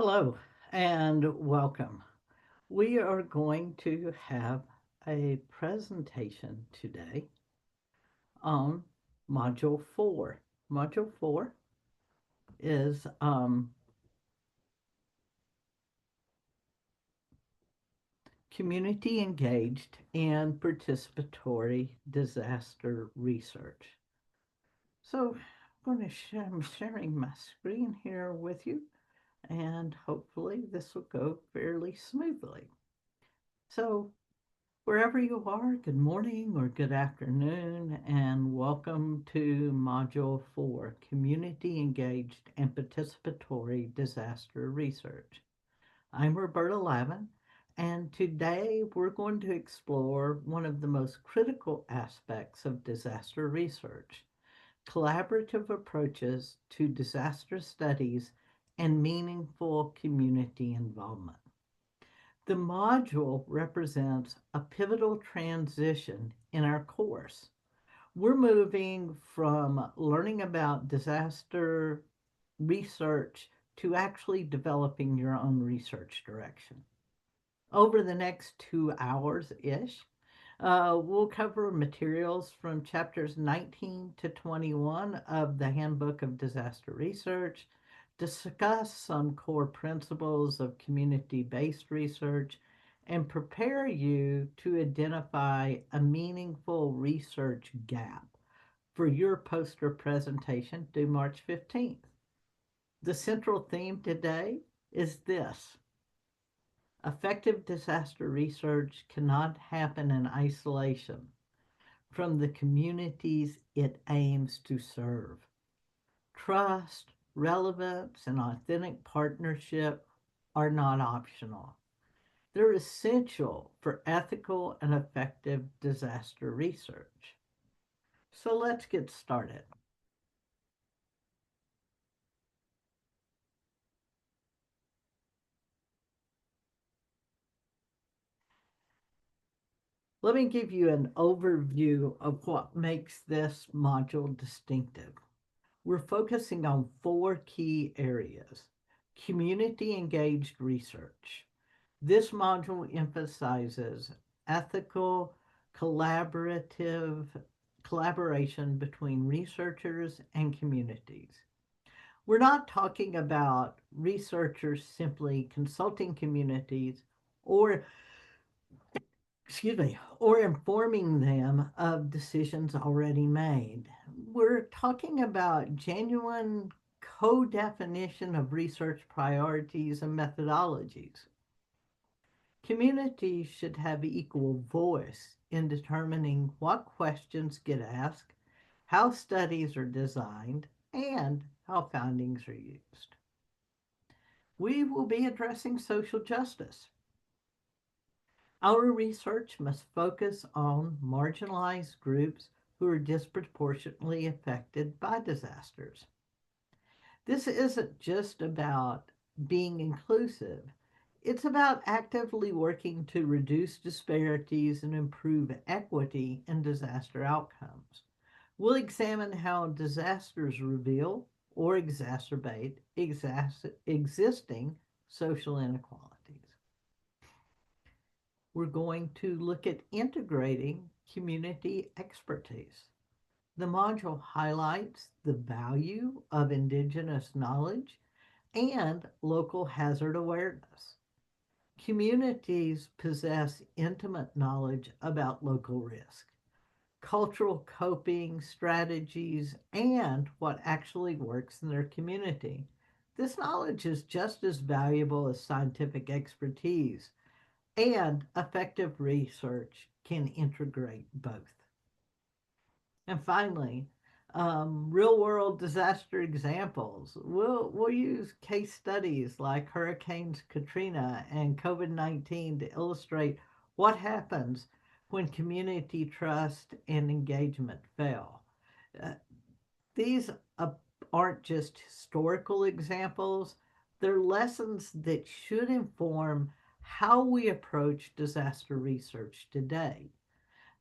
Hello and welcome. We are going to have a presentation today on Module 4. Module 4 is community engaged and participatory disaster research. So I'm sharing my screen here with you, and hopefully this will go fairly smoothly. So wherever you are, good morning or good afternoon, and welcome to Module 4, Community Engaged and Participatory Disaster Research. I'm Roberta Lavin, and today we're going to explore one of the most critical aspects of disaster research, collaborative approaches to disaster studies and meaningful community involvement. The module represents a pivotal transition in our course. We're moving from learning about disaster research to actually developing your own research direction. Over the next 2 hours ish, we'll cover materials from chapters 19 to 21 of the Handbook of Disaster Research, discuss some core principles of community-based research, and prepare you to identify a meaningful research gap for your poster presentation due March 15th. The central theme today is this: effective disaster research cannot happen in isolation from the communities it aims to serve. Trust, relevance, and authentic partnership are not optional. They're essential for ethical and effective disaster research. So let's get started. Let me give you an overview of what makes this module distinctive. We're focusing on four key areas: community engaged research. This module emphasizes ethical, collaborative collaboration between researchers and communities. We're not talking about researchers simply consulting communities or or informing them of decisions already made. We're talking about genuine co-definition of research priorities and methodologies. Communities should have equal voice in determining what questions get asked, how studies are designed, and how findings are used. We will be addressing social justice. Our research must focus on marginalized groups who are disproportionately affected by disasters. This isn't just about being inclusive. It's about actively working to reduce disparities and improve equity in disaster outcomes. We'll examine how disasters reveal or exacerbate existing social inequalities. We're going to look at integrating community expertise. The module highlights the value of Indigenous knowledge and local hazard awareness. Communities possess intimate knowledge about local risk, cultural coping strategies, and what actually works in their community. This knowledge is just as valuable as scientific expertise, and effective research can integrate both. And finally, real world disaster examples. We'll use case studies like Hurricanes Katrina and COVID-19 to illustrate what happens when community trust and engagement fail. Uh, these aren't just historical examples, they're lessons that should inform how we approach disaster research today.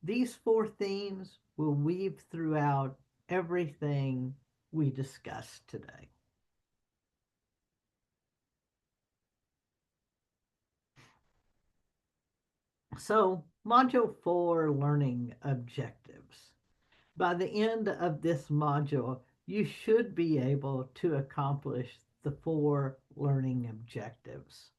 These four themes will weave throughout everything we discuss today. So, Module 4 learning objectives. By the end of this module, you should be able to accomplish the 4 learning objectives.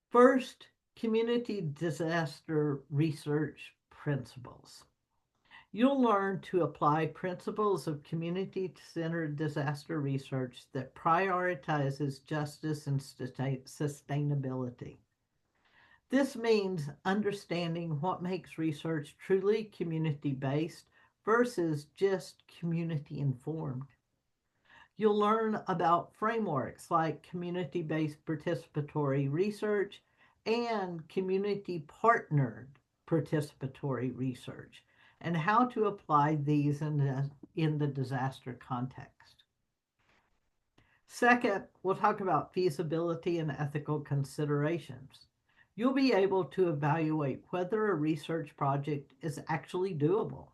First, community disaster research principles. You'll learn to apply principles of community-centered disaster research that prioritizes justice and sustainability. This means understanding what makes research truly community-based versus just community-informed. You'll learn about frameworks like community-based participatory research and community-partnered participatory research and how to apply these in the disaster context. Second, we'll talk about feasibility and ethical considerations. You'll be able to evaluate whether a research project is actually doable.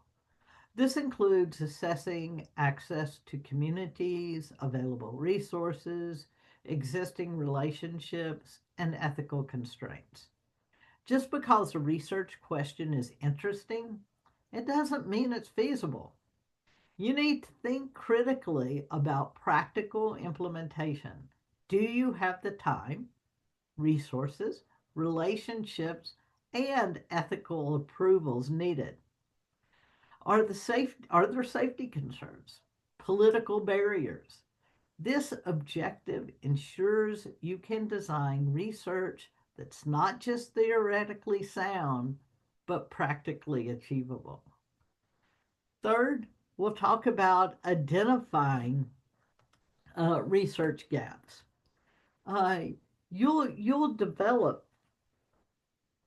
This includes assessing access to communities, available resources, existing relationships, and ethical constraints. Just because a research question is interesting, it doesn't mean it's feasible. You need to think critically about practical implementation. Do you have the time, resources, relationships, and ethical approvals needed? Are there safety concerns, political barriers? This objective ensures you can design research that's not just theoretically sound, but practically achievable. Third, we'll talk about identifying research gaps. Uh, you'll develop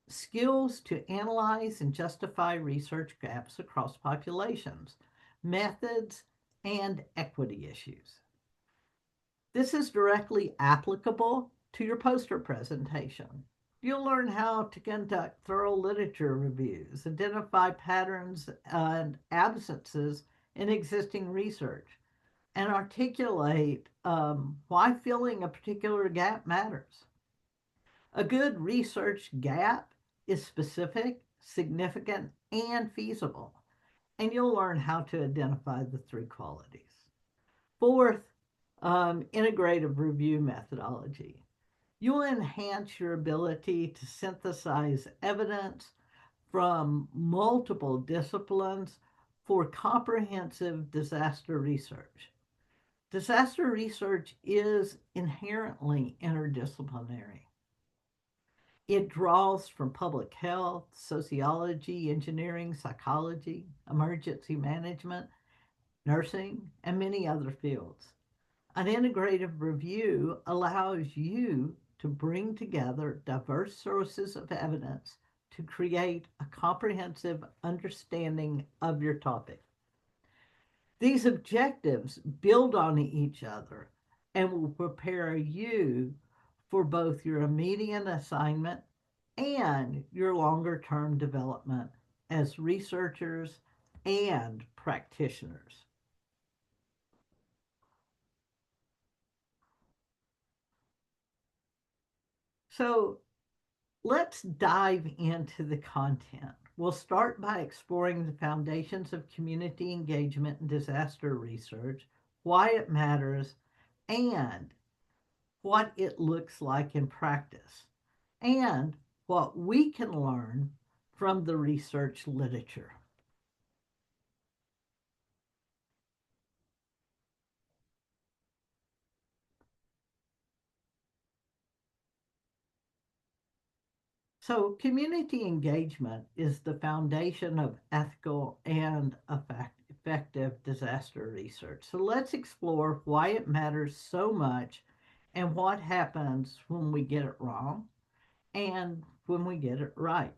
skills to analyze and justify research gaps across populations, methods, and equity issues. This is directly applicable to your poster presentation. You'll learn how to conduct thorough literature reviews, identify patterns and absences in existing research, and articulate why filling a particular gap matters. A good research gap is specific, significant, and feasible, and you'll learn how to identify the 3 qualities. Fourth, integrative review methodology. You'll enhance your ability to synthesize evidence from multiple disciplines for comprehensive disaster research. Disaster research is inherently interdisciplinary. It draws from public health, sociology, engineering, psychology, emergency management, nursing, and many other fields. An integrative review allows you to bring together diverse sources of evidence to create a comprehensive understanding of your topic. These objectives build on each other and will prepare you for both your immediate assignment and your longer term development as researchers and practitioners. So let's dive into the content. We'll start by exploring the foundations of community engagement and disaster research, why it matters, and what it looks like in practice, and what we can learn from the research literature. So, community engagement is the foundation of ethical and effective disaster research. So, let's explore why it matters so much and what happens when we get it wrong and when we get it right.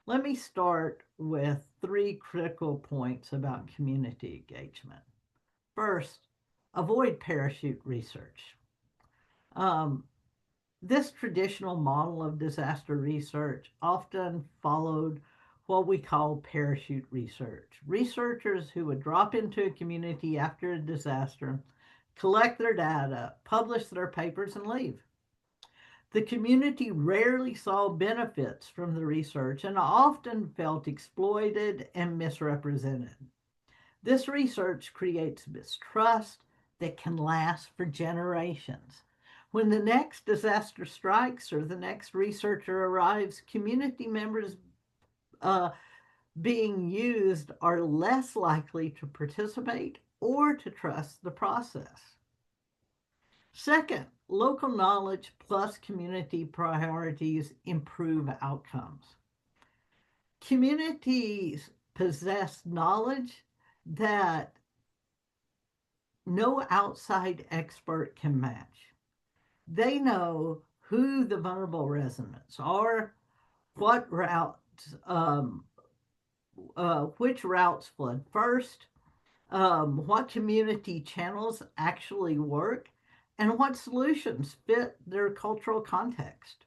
Let me start with 3 critical points about community engagement. First, avoid parachute research. Um, This traditional model of disaster research often followed what we call parachute research. Researchers who would drop into a community after a disaster, collect their data, publish their papers, and leave. The community rarely saw benefits from the research and often felt exploited and misrepresented. This research creates mistrust that can last for generations. When the next disaster strikes or the next researcher arrives, community members uh, being used are less likely to participate or to trust the process. Second, local knowledge plus community priorities improve outcomes. Communities possess knowledge that no outside expert can match. They know who the vulnerable residents are, what routes, which routes flood first, what community channels actually work, and what solutions fit their cultural context.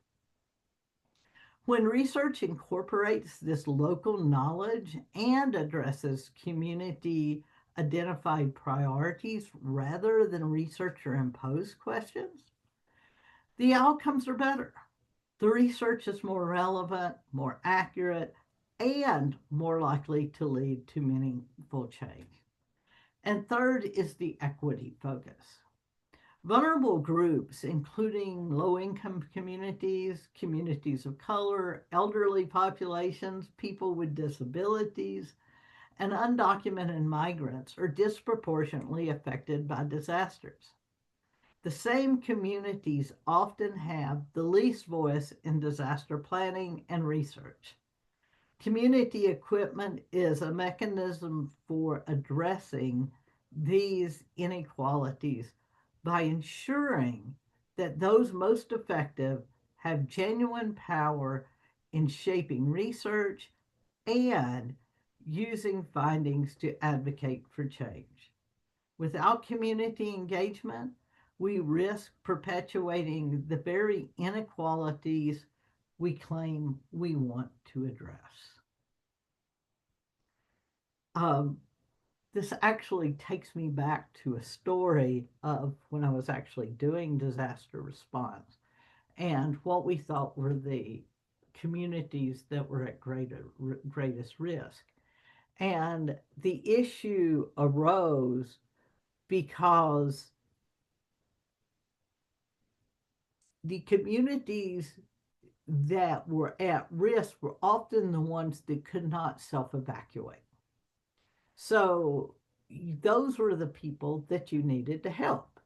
When research incorporates this local knowledge and addresses community identified priorities rather than researcher imposed questions, the outcomes are better. The research is more relevant, more accurate, and more likely to lead to meaningful change. And third is the equity focus. Vulnerable groups, including low income communities, communities of color, elderly populations, people with disabilities, and undocumented migrants, are disproportionately affected by disasters. The same communities often have the least voice in disaster planning and research. Community equipment is a mechanism for addressing these inequalities by ensuring that those most effective have genuine power in shaping research and using findings to advocate for change. Without community engagement, we risk perpetuating the very inequalities we claim we want to address. Um, this actually takes me back to a story of when I was actually doing disaster response and what we thought were the communities that were at greatest risk. And the issue arose because the communities that were at risk were often the ones that could not self evacuate. So those were the people that you needed to help.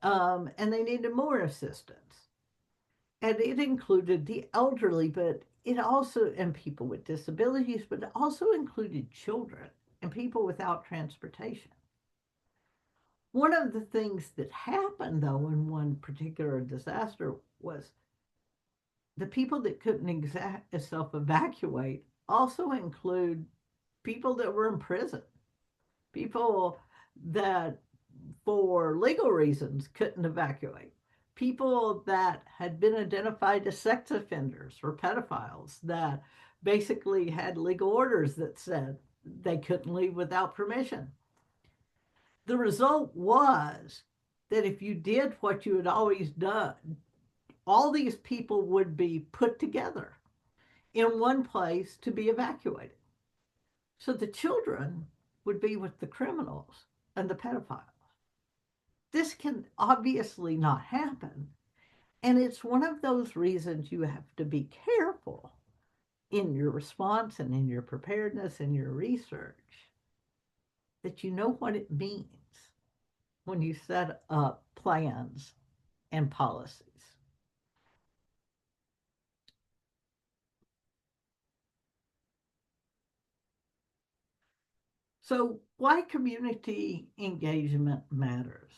And they needed more assistance. And it included the elderly, but it also, and people with disabilities, but it also included children and people without transportation. One of the things that happened, though, in one particular disaster was the people that couldn't self evacuate also include people that were in prison, people that for legal reasons couldn't evacuate, people that had been identified as sex offenders or pedophiles that basically had legal orders that said they couldn't leave without permission. The result was that if you did what you had always done, all these people would be put together in one place to be evacuated. So the children would be with the criminals and the pedophiles. This can obviously not happen. And it's one of those reasons you have to be careful in your response and in your preparedness and your research that you know what it means when you set up plans and policies. So, why community engagement matters?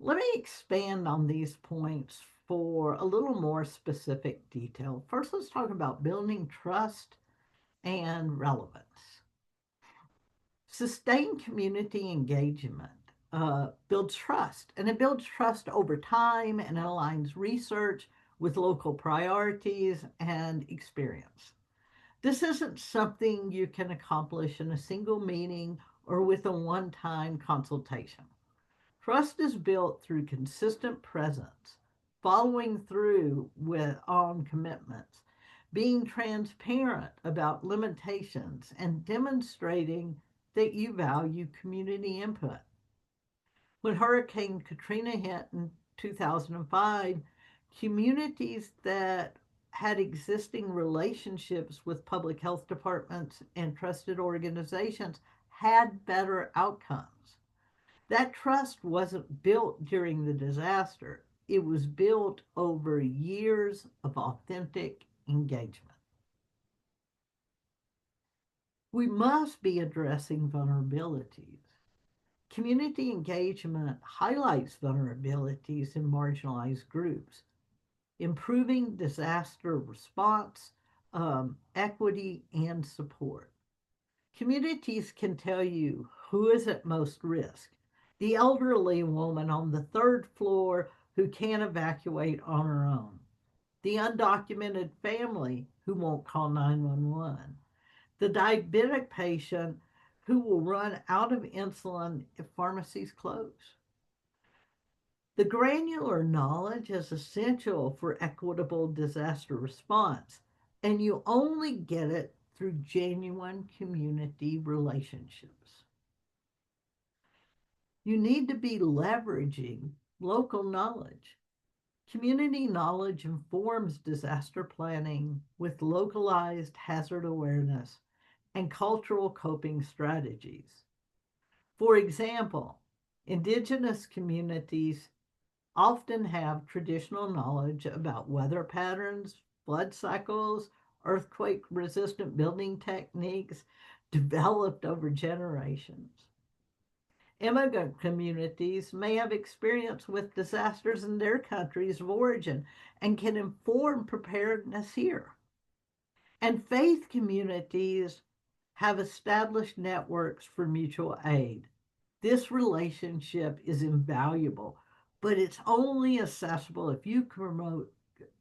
Let me expand on these points for a little more specific detail. First, let's talk about building trust and relevance. Sustained community engagement builds trust, and it builds trust over time and it aligns research with local priorities and experience. This isn't something you can accomplish in a single meeting or with a one time consultation. Trust is built through consistent presence, following through with on commitments, being transparent about limitations, and demonstrating that you value community input. When Hurricane Katrina hit in 2005, communities that had existing relationships with public health departments and trusted organizations had better outcomes. That trust wasn't built during the disaster, it was built over years of authentic engagement. We must be addressing vulnerabilities. Community engagement highlights vulnerabilities in marginalized groups, improving disaster response, equity, and support. Communities can tell you who is at most risk. The elderly woman on the third floor who can't evacuate on her own. The undocumented family who won't call 911. The diabetic patient who will run out of insulin if pharmacies close. The granular knowledge is essential for equitable disaster response, and you only get it through genuine community relationships. You need to be leveraging local knowledge. Community knowledge informs disaster planning with localized hazard awareness and cultural coping strategies. For example, indigenous communities often have traditional knowledge about weather patterns, flood cycles, earthquake resistant building techniques developed over generations. Immigrant communities may have experience with disasters in their countries of origin and can inform preparedness here. And faith communities have established networks for mutual aid. This relationship is invaluable, but it's only accessible if you promote,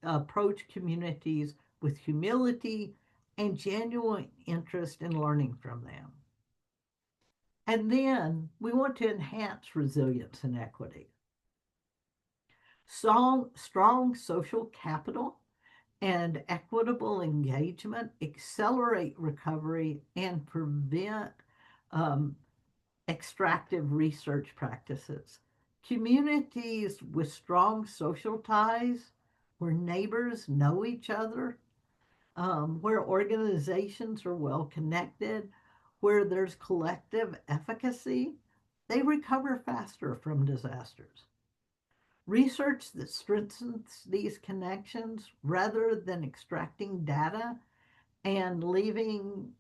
approach communities with humility and genuine interest in learning from them. And then we want to enhance resilience and equity. Strong social capital and equitable engagement accelerate recovery and prevent um, extractive research practices. Communities with strong social ties, where neighbors know each other, where organizations are well connected, where there's collective efficacy, they recover faster from disasters. Research that strengthens these connections rather than extracting data and leaving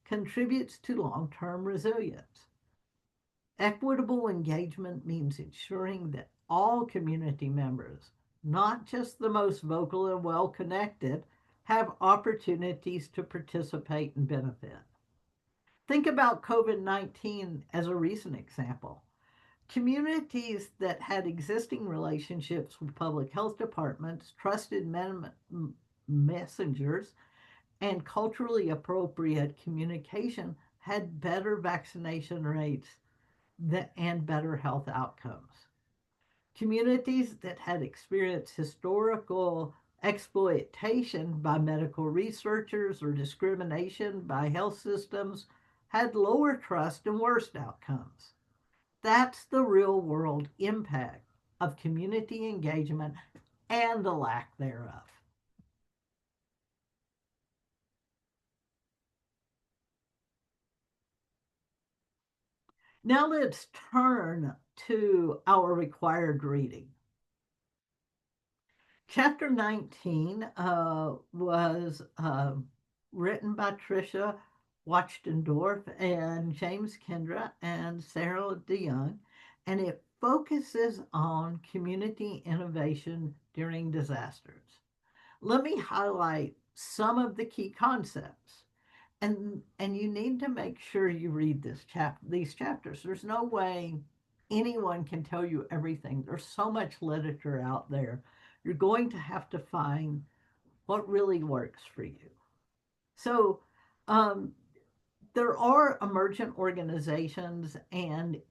contributes to long-term resilience. Equitable engagement means ensuring that all community members, not just the most vocal and well connected, have opportunities to participate and benefit. Think about COVID-19 as a recent example. Communities that had existing relationships with public health departments, trusted messengers, and culturally appropriate communication had better vaccination rates and better health outcomes. Communities that had experienced historical exploitation by medical researchers or discrimination by health systems had lower trust and worse outcomes. That's the real world impact of community engagement and the lack thereof. Now let's turn to our required reading. Chapter 19 was written by Tricia Wachtendorf and James Kendra and Sarah DeYoung, and it focuses on community innovation during disasters. Let me highlight some of the key concepts. And you need to make sure you read these chapters. There's no way anyone can tell you everything. There's so much literature out there. You're going to have to find what really works for you. So um, there are emergent organizations and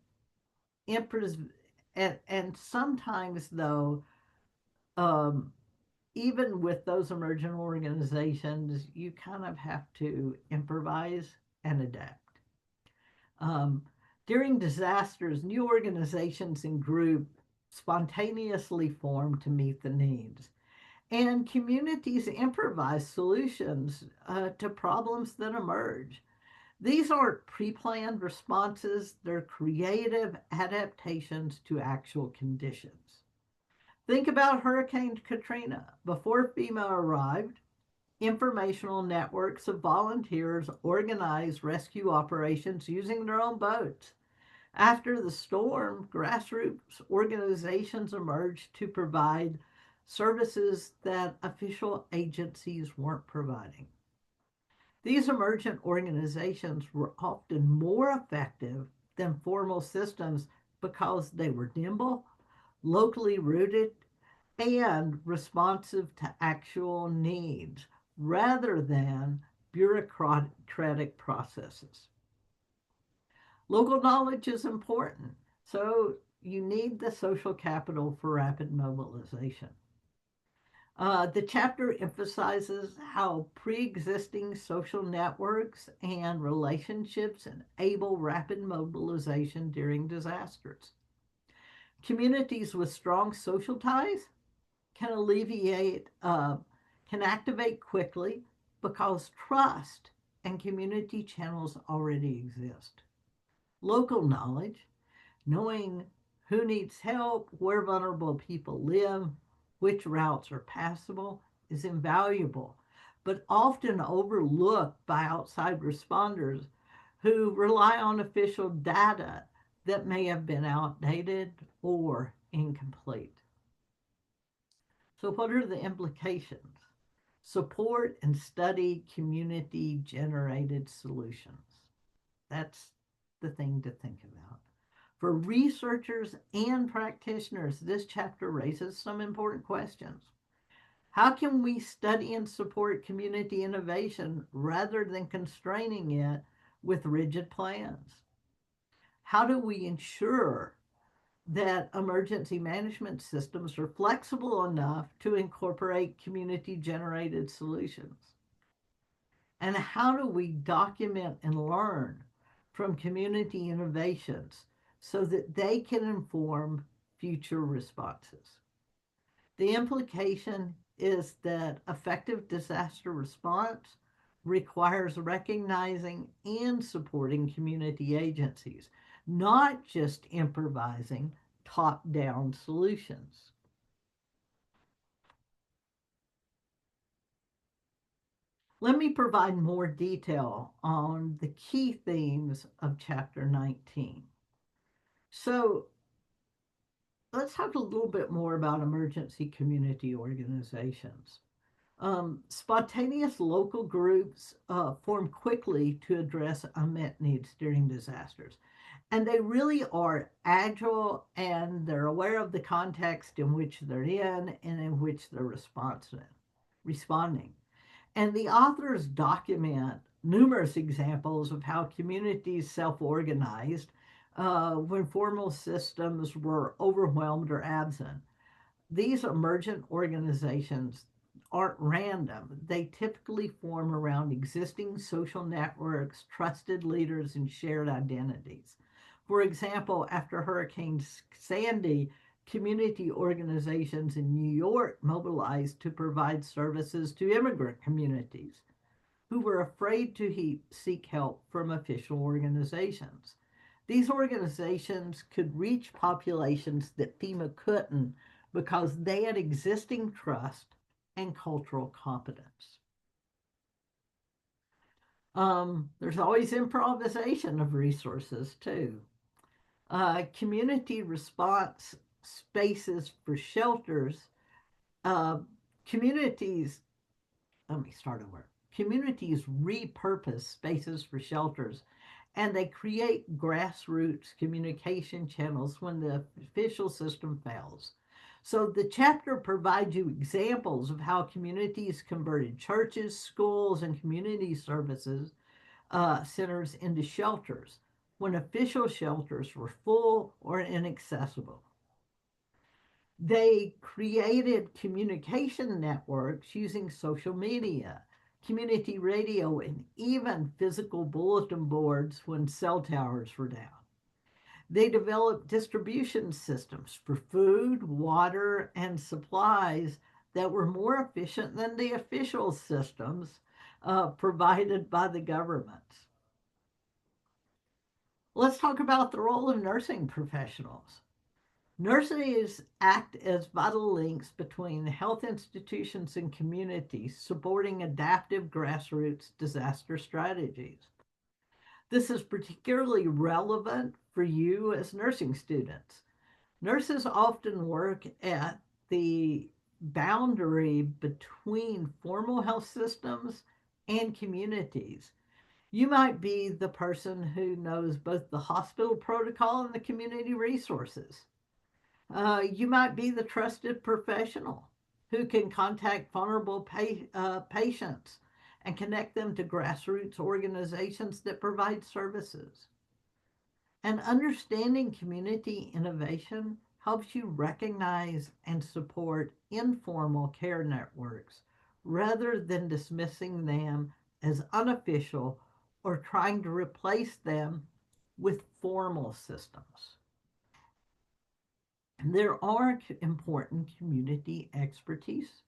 emperors, and sometimes though, um, even with those emergent organizations, you kind of have to improvise and adapt. Um, During disasters, new organizations and groups spontaneously form to meet the needs. And communities improvise solutions to problems that emerge. These aren't pre planned responses, they're creative adaptations to actual conditions. Think about Hurricane Katrina. Before FEMA arrived, informational networks of volunteers organized rescue operations using their own boats. After the storm, grassroots organizations emerged to provide services that official agencies weren't providing. These emergent organizations were often more effective than formal systems because they were nimble, locally rooted, and responsive to actual needs rather than bureaucratic processes. Local knowledge is important, so you need the social capital for rapid mobilization. The chapter emphasizes how pre existing social networks and relationships enable rapid mobilization during disasters. Communities with strong social ties can can activate quickly because trust and community channels already exist. Local knowledge, knowing who needs help, where vulnerable people live, which routes are passable, is invaluable, but often overlooked by outside responders who rely on official data that may have been outdated or incomplete. So, what are the implications? Support and study community generated solutions. That's the thing to think about. For researchers and practitioners, this chapter raises some important questions. How can we study and support community innovation rather than constraining it with rigid plans? How do we ensure that emergency management systems are flexible enough to incorporate community generated solutions? And how do we document and learn from community innovations so that they can inform future responses? The implication is that effective disaster response requires recognizing and supporting community agencies, not just improvising top down solutions. Let me provide more detail on the key themes of Chapter 19. So, let's talk a little bit more about emergency community organizations. Spontaneous local groups form quickly to address unmet needs during disasters. And they really are agile and they're aware of the context in which they're in and in which they're responding. And the authors document numerous examples of how communities self organized when formal systems were overwhelmed or absent. These emergent organizations aren't random. They typically form around existing social networks, trusted leaders, and shared identities. For example, after Hurricane Sandy, community organizations in New York mobilized to provide services to immigrant communities who were afraid to seek help from official organizations. These organizations could reach populations that FEMA couldn't because they had existing trust and cultural competence. There's always improvisation of resources too. Community response spaces for shelters. Uh, communities, let me start over. Communities repurpose spaces for shelters and they create grassroots communication channels when the official system fails. So the chapter provides you examples of how communities converted churches, schools, and community services centers into shelters. when official shelters were full or inaccessible. They created communication networks using social media, community radio, and even physical bulletin boards when cell towers were down. They developed distribution systems for food, water, and supplies that were more efficient than the official systems provided by the governments. Let's talk about the role of nursing professionals. Nurses act as vital links between health institutions and communities, supporting adaptive grassroots disaster strategies. This is particularly relevant for you as nursing students. Nurses often work at the boundary between formal health systems and communities. You might be the person who knows both the hospital protocol and the community resources. You might be the trusted professional who can contact vulnerable patients and connect them to grassroots organizations that provide services. And understanding community innovation helps you recognize and support informal care networks rather than dismissing them as unofficial or trying to replace them with formal systems. There are important community expertise.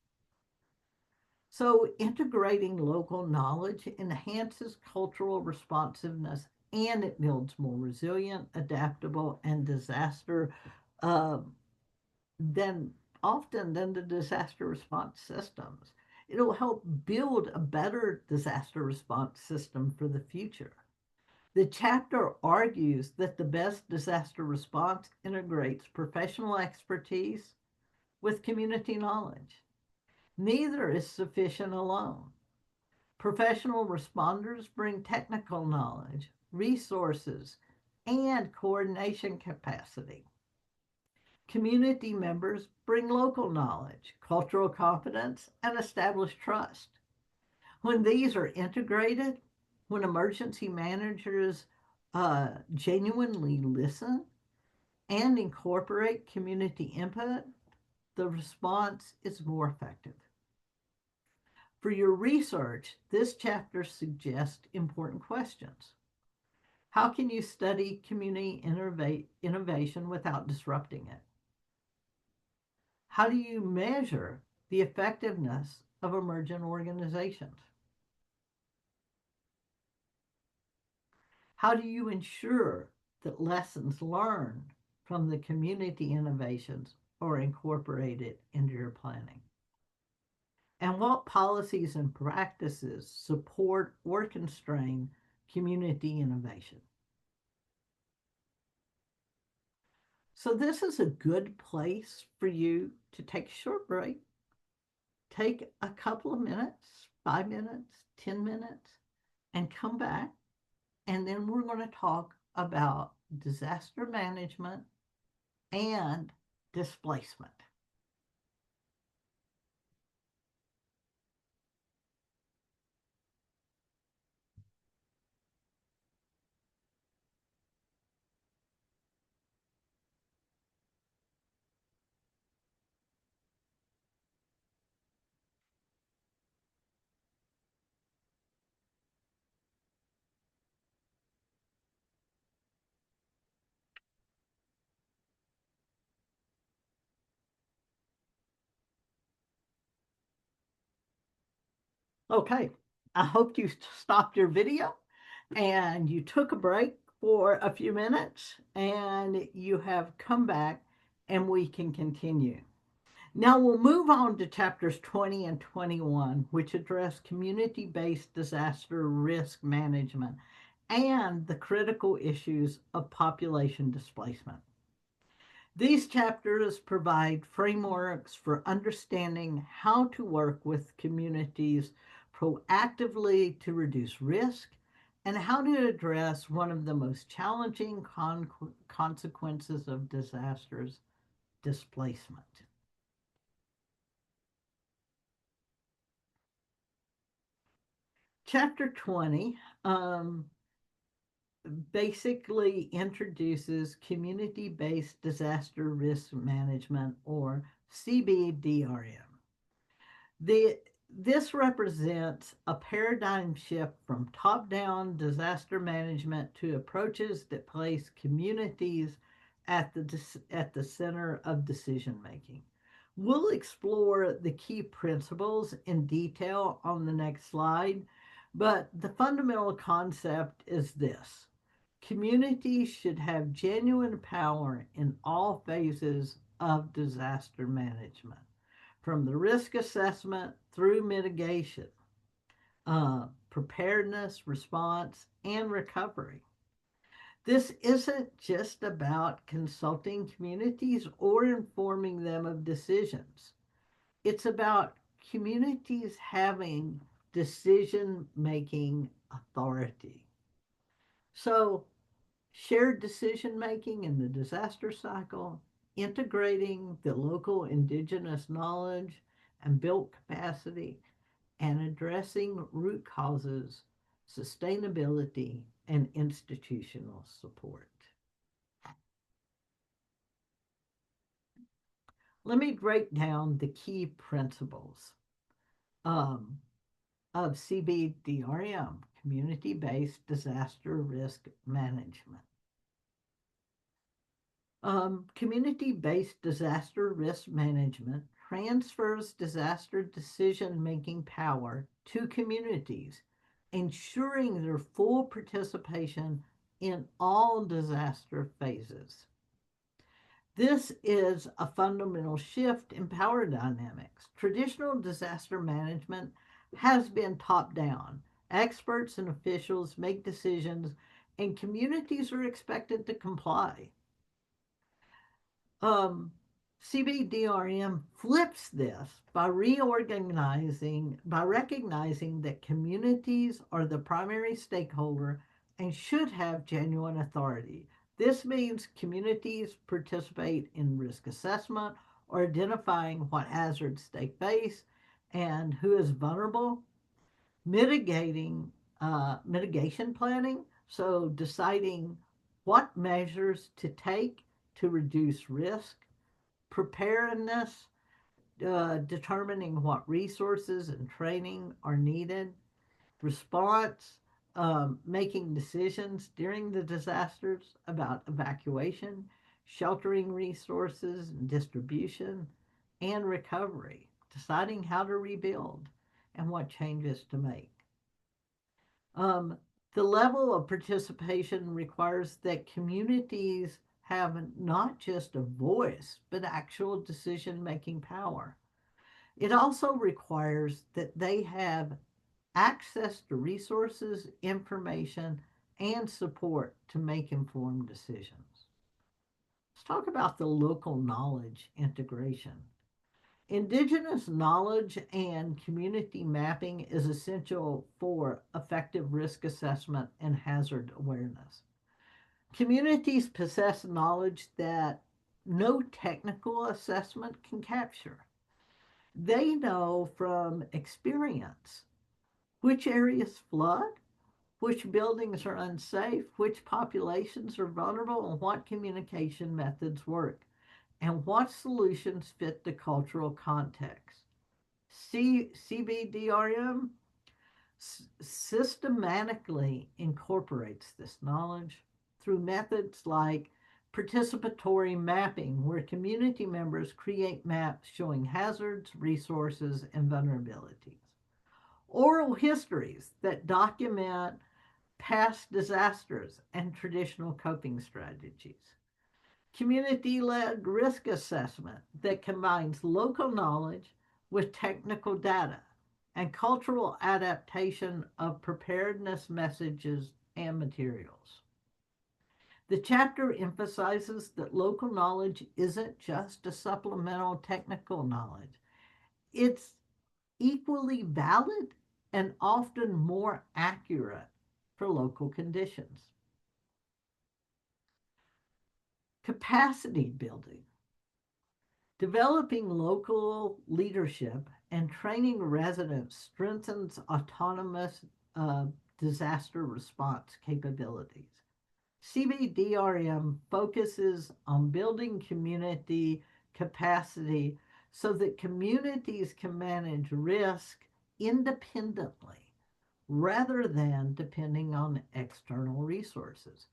So, integrating local knowledge enhances cultural responsiveness and it builds more resilient, adaptable, and disaster uh, than often than the disaster response systems. It'll help build a better disaster response system for the future. The chapter argues that the best disaster response integrates professional expertise with community knowledge. Neither is sufficient alone. Professional responders bring technical knowledge, resources, and coordination capacity. Community members bring local knowledge, cultural competence, and established trust. When these are integrated, when emergency managers genuinely listen and incorporate community input, the response is more effective. For your research, this chapter suggests important questions. How can you study community innovation without disrupting it? How do you measure the effectiveness of emergent organizations? How do you ensure that lessons learned from the community innovations are incorporated into your planning? And what policies and practices support or constrain community innovation? So, this is a good place for you to take a short break, take a couple of minutes, 5 minutes, 10 minutes, and come back. And then we're going to talk about disaster management and displacement. Okay, I hope you stopped your video and you took a break for a few minutes and you have come back and we can continue. Now we'll move on to chapters 20 and 21, which address community based disaster risk management and the critical issues of population displacement. These chapters provide frameworks for understanding how to work with communities proactively to reduce risk and how to address one of the most challenging consequences of disasters, displacement. Chapter 20 basically introduces community-based disaster risk management, or CBDRM. The, this represents a paradigm shift from top-down disaster management to approaches that place communities at the center of decision making. We'll explore the key principles in detail on the next slide, but the fundamental concept is this: communities should have genuine power in all phases of disaster management, from the risk assessment through mitigation, preparedness, response, and recovery. This isn't just about consulting communities or informing them of decisions. It's about communities having decision making authority. So, shared decision making in the disaster cycle, integrating the local indigenous knowledge and built capacity, and addressing root causes, sustainability, and institutional support. Let me break down the key principles um, of CBDRM, community based disaster risk management. Community-based disaster risk management transfers disaster decision-making power to communities, ensuring their full participation in all disaster phases. This is a fundamental shift in power dynamics. Traditional disaster management has been top-down. Experts and officials make decisions, and communities are expected to comply. um, CBDRM flips this by by recognizing that communities are the primary stakeholder and should have genuine authority. This means communities participate in risk assessment or identifying what hazards they face and who is vulnerable, mitigating mitigation planning, so deciding what measures to take to reduce risk, preparedness, determining what resources and training are needed, response, making decisions during the disasters about evacuation, sheltering resources and distribution, and recovery, deciding how to rebuild and what changes to make. Um, the level of participation requires that communities have not just a voice, but actual decision making power. It also requires that they have access to resources, information, and support to make informed decisions. Let's talk about the local knowledge integration. Indigenous knowledge and community mapping is essential for effective risk assessment and hazard awareness. Communities possess knowledge that no technical assessment can capture. They know from experience which areas flood, which buildings are unsafe, which populations are vulnerable, and what communication methods work, and what solutions fit the cultural context. CBDRM systematically incorporates this knowledge through methods like participatory mapping, where community members create maps showing hazards, resources, and vulnerabilities. Oral histories that document past disasters and traditional coping strategies. Community-led risk assessment that combines local knowledge with technical data, and cultural adaptation of preparedness messages and materials. The chapter emphasizes that local knowledge isn't just a supplemental technical knowledge. It's equally valid and often more accurate for local conditions. Capacity building. Developing local leadership and training residents strengthens autonomous disaster response capabilities. CBDRM focuses on building community capacity so that communities can manage risk independently rather than depending on external resources.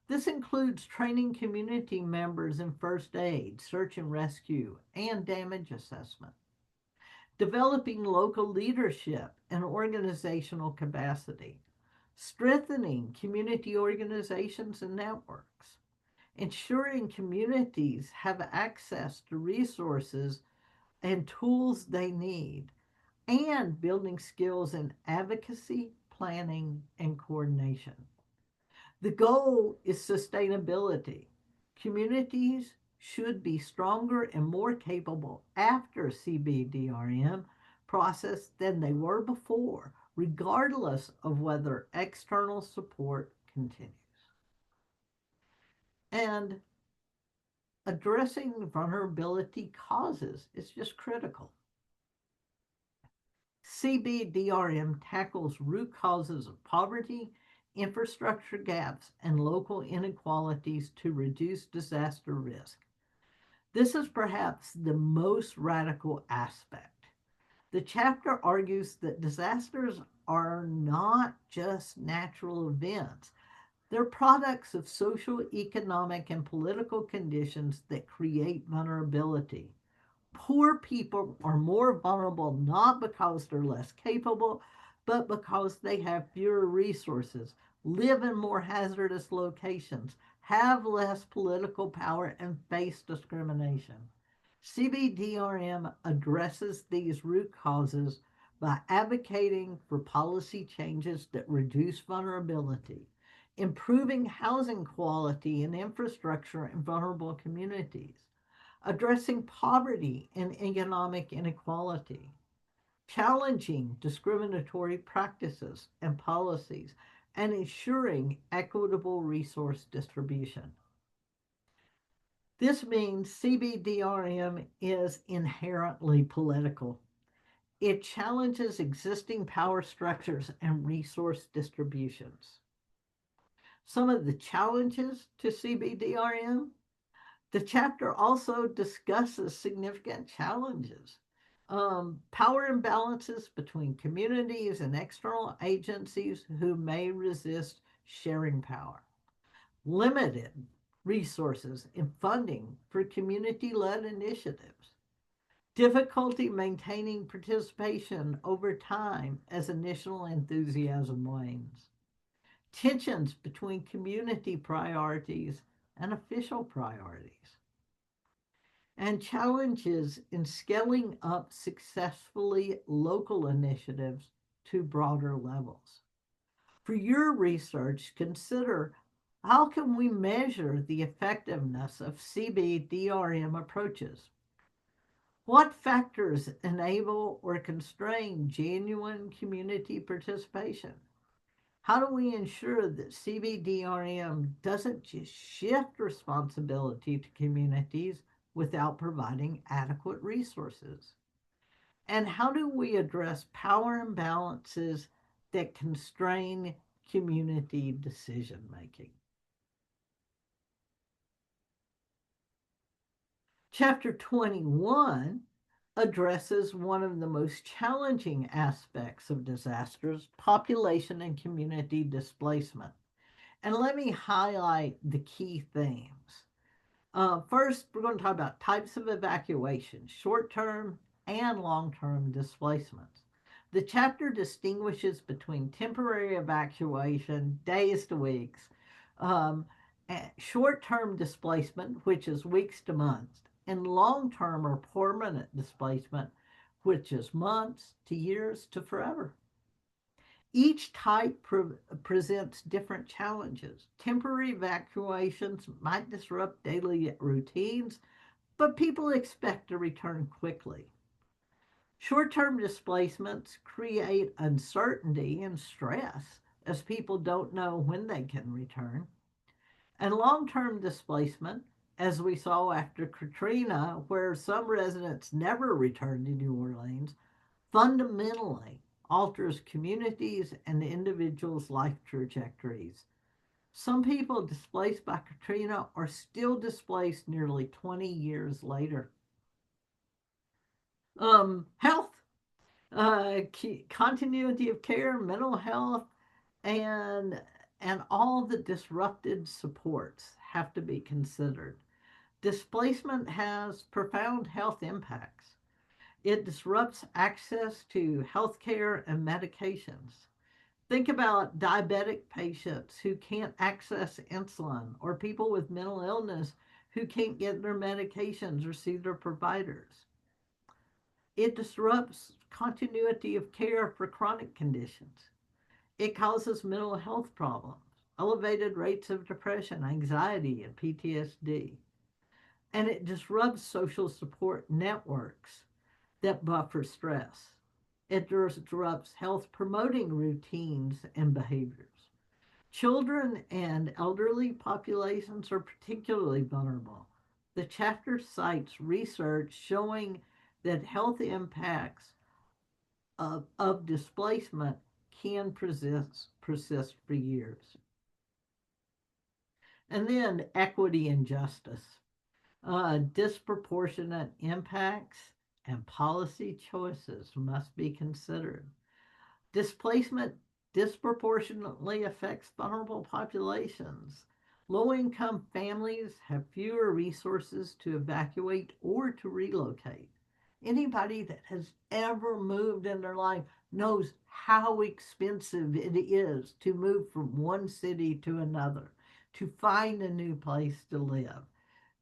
This includes training community members in first aid, search and rescue, and damage assessment, developing local leadership and organizational capacity, strengthening community organizations and networks, ensuring communities have access to resources and tools they need, and building skills in advocacy, planning, and coordination. The goal is sustainability. Communities should be stronger and more capable after CBDRM process than they were before, regardless of whether external support continues. And addressing vulnerability causes is just critical. CBDRM tackles root causes of poverty, infrastructure gaps, and local inequalities to reduce disaster risk. This is perhaps the most radical aspect. The chapter argues that disasters are not just natural events, they're products of social, economic, and political conditions that create vulnerability. Poor people are more vulnerable not because they're less capable, but because they have fewer resources, live in more hazardous locations, have less political power, and face discrimination. CBDRM addresses these root causes by advocating for policy changes that reduce vulnerability, improving housing quality and infrastructure in vulnerable communities, addressing poverty and economic inequality, challenging discriminatory practices and policies, and ensuring equitable resource distribution. This means CBDRM is inherently political. It challenges existing power structures and resource distributions. Some of the challenges to CBDRM. The chapter also discusses significant challenges. Power imbalances between communities and external agencies who may resist sharing power. Limited resources and funding for community led initiatives. Difficulty maintaining participation over time as initial enthusiasm wanes. Tensions between community priorities and official priorities, and challenges in scaling up successfully local initiatives to broader levels. For your research, consider how can we measure the effectiveness of CBDRM approaches? What factors enable or constrain genuine community participation? How do we ensure that CBDRM doesn't just shift responsibility to communities without providing adequate resources? And how do we address power imbalances that constrain community decision making? Chapter 21 addresses one of the most challenging aspects of disasters, population and community displacement. And let me highlight the key themes. First, we're going to talk about types of evacuation, short term and long term displacements. The chapter distinguishes between temporary evacuation, days to weeks, um, short term displacement, which is weeks to months, and long term or permanent displacement, which is months to years to forever. Each type presents different challenges. Temporary evacuations might disrupt daily routines, but people expect to return quickly. Short term displacements create uncertainty and stress as people don't know when they can return. And long term displacement, as we saw after Katrina, where some residents never returned to New Orleans, fundamentally alters communities and individuals' life trajectories. Some people displaced by Katrina are still displaced nearly 20 years later. Health, continuity of care, mental health, and and all the disrupted supports have to be considered. Displacement has profound health impacts. It disrupts access to health care and medications. Think about diabetic patients who can't access insulin, or people with mental illness who can't get their medications or see their providers. It disrupts continuity of care for chronic conditions. It causes mental health problems, elevated rates of depression, anxiety, and PTSD. And it disrupts social support networks that buffer stress. It disrupts health promoting routines and behaviors. Children and elderly populations are particularly vulnerable. The chapter cites research showing that health impacts of displacement can persist for years. And then equity and justice. Disproportionate impacts and policy choices must be considered. Displacement disproportionately affects vulnerable populations. Low income families have fewer resources to evacuate or to relocate. Anybody that has ever moved in their life knows how expensive it is to move from one city to another, to find a new place to live.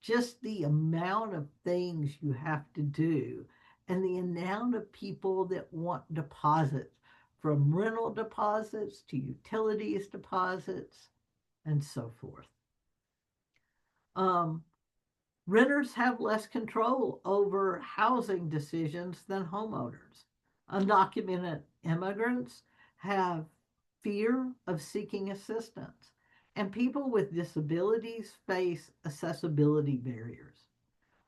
Just the amount of things you have to do and the amount of people that want deposits, from rental deposits to utilities deposits and so forth. Um, Renters have less control over housing decisions than homeowners. Undocumented immigrants have fear of seeking assistance, and people with disabilities face accessibility barriers.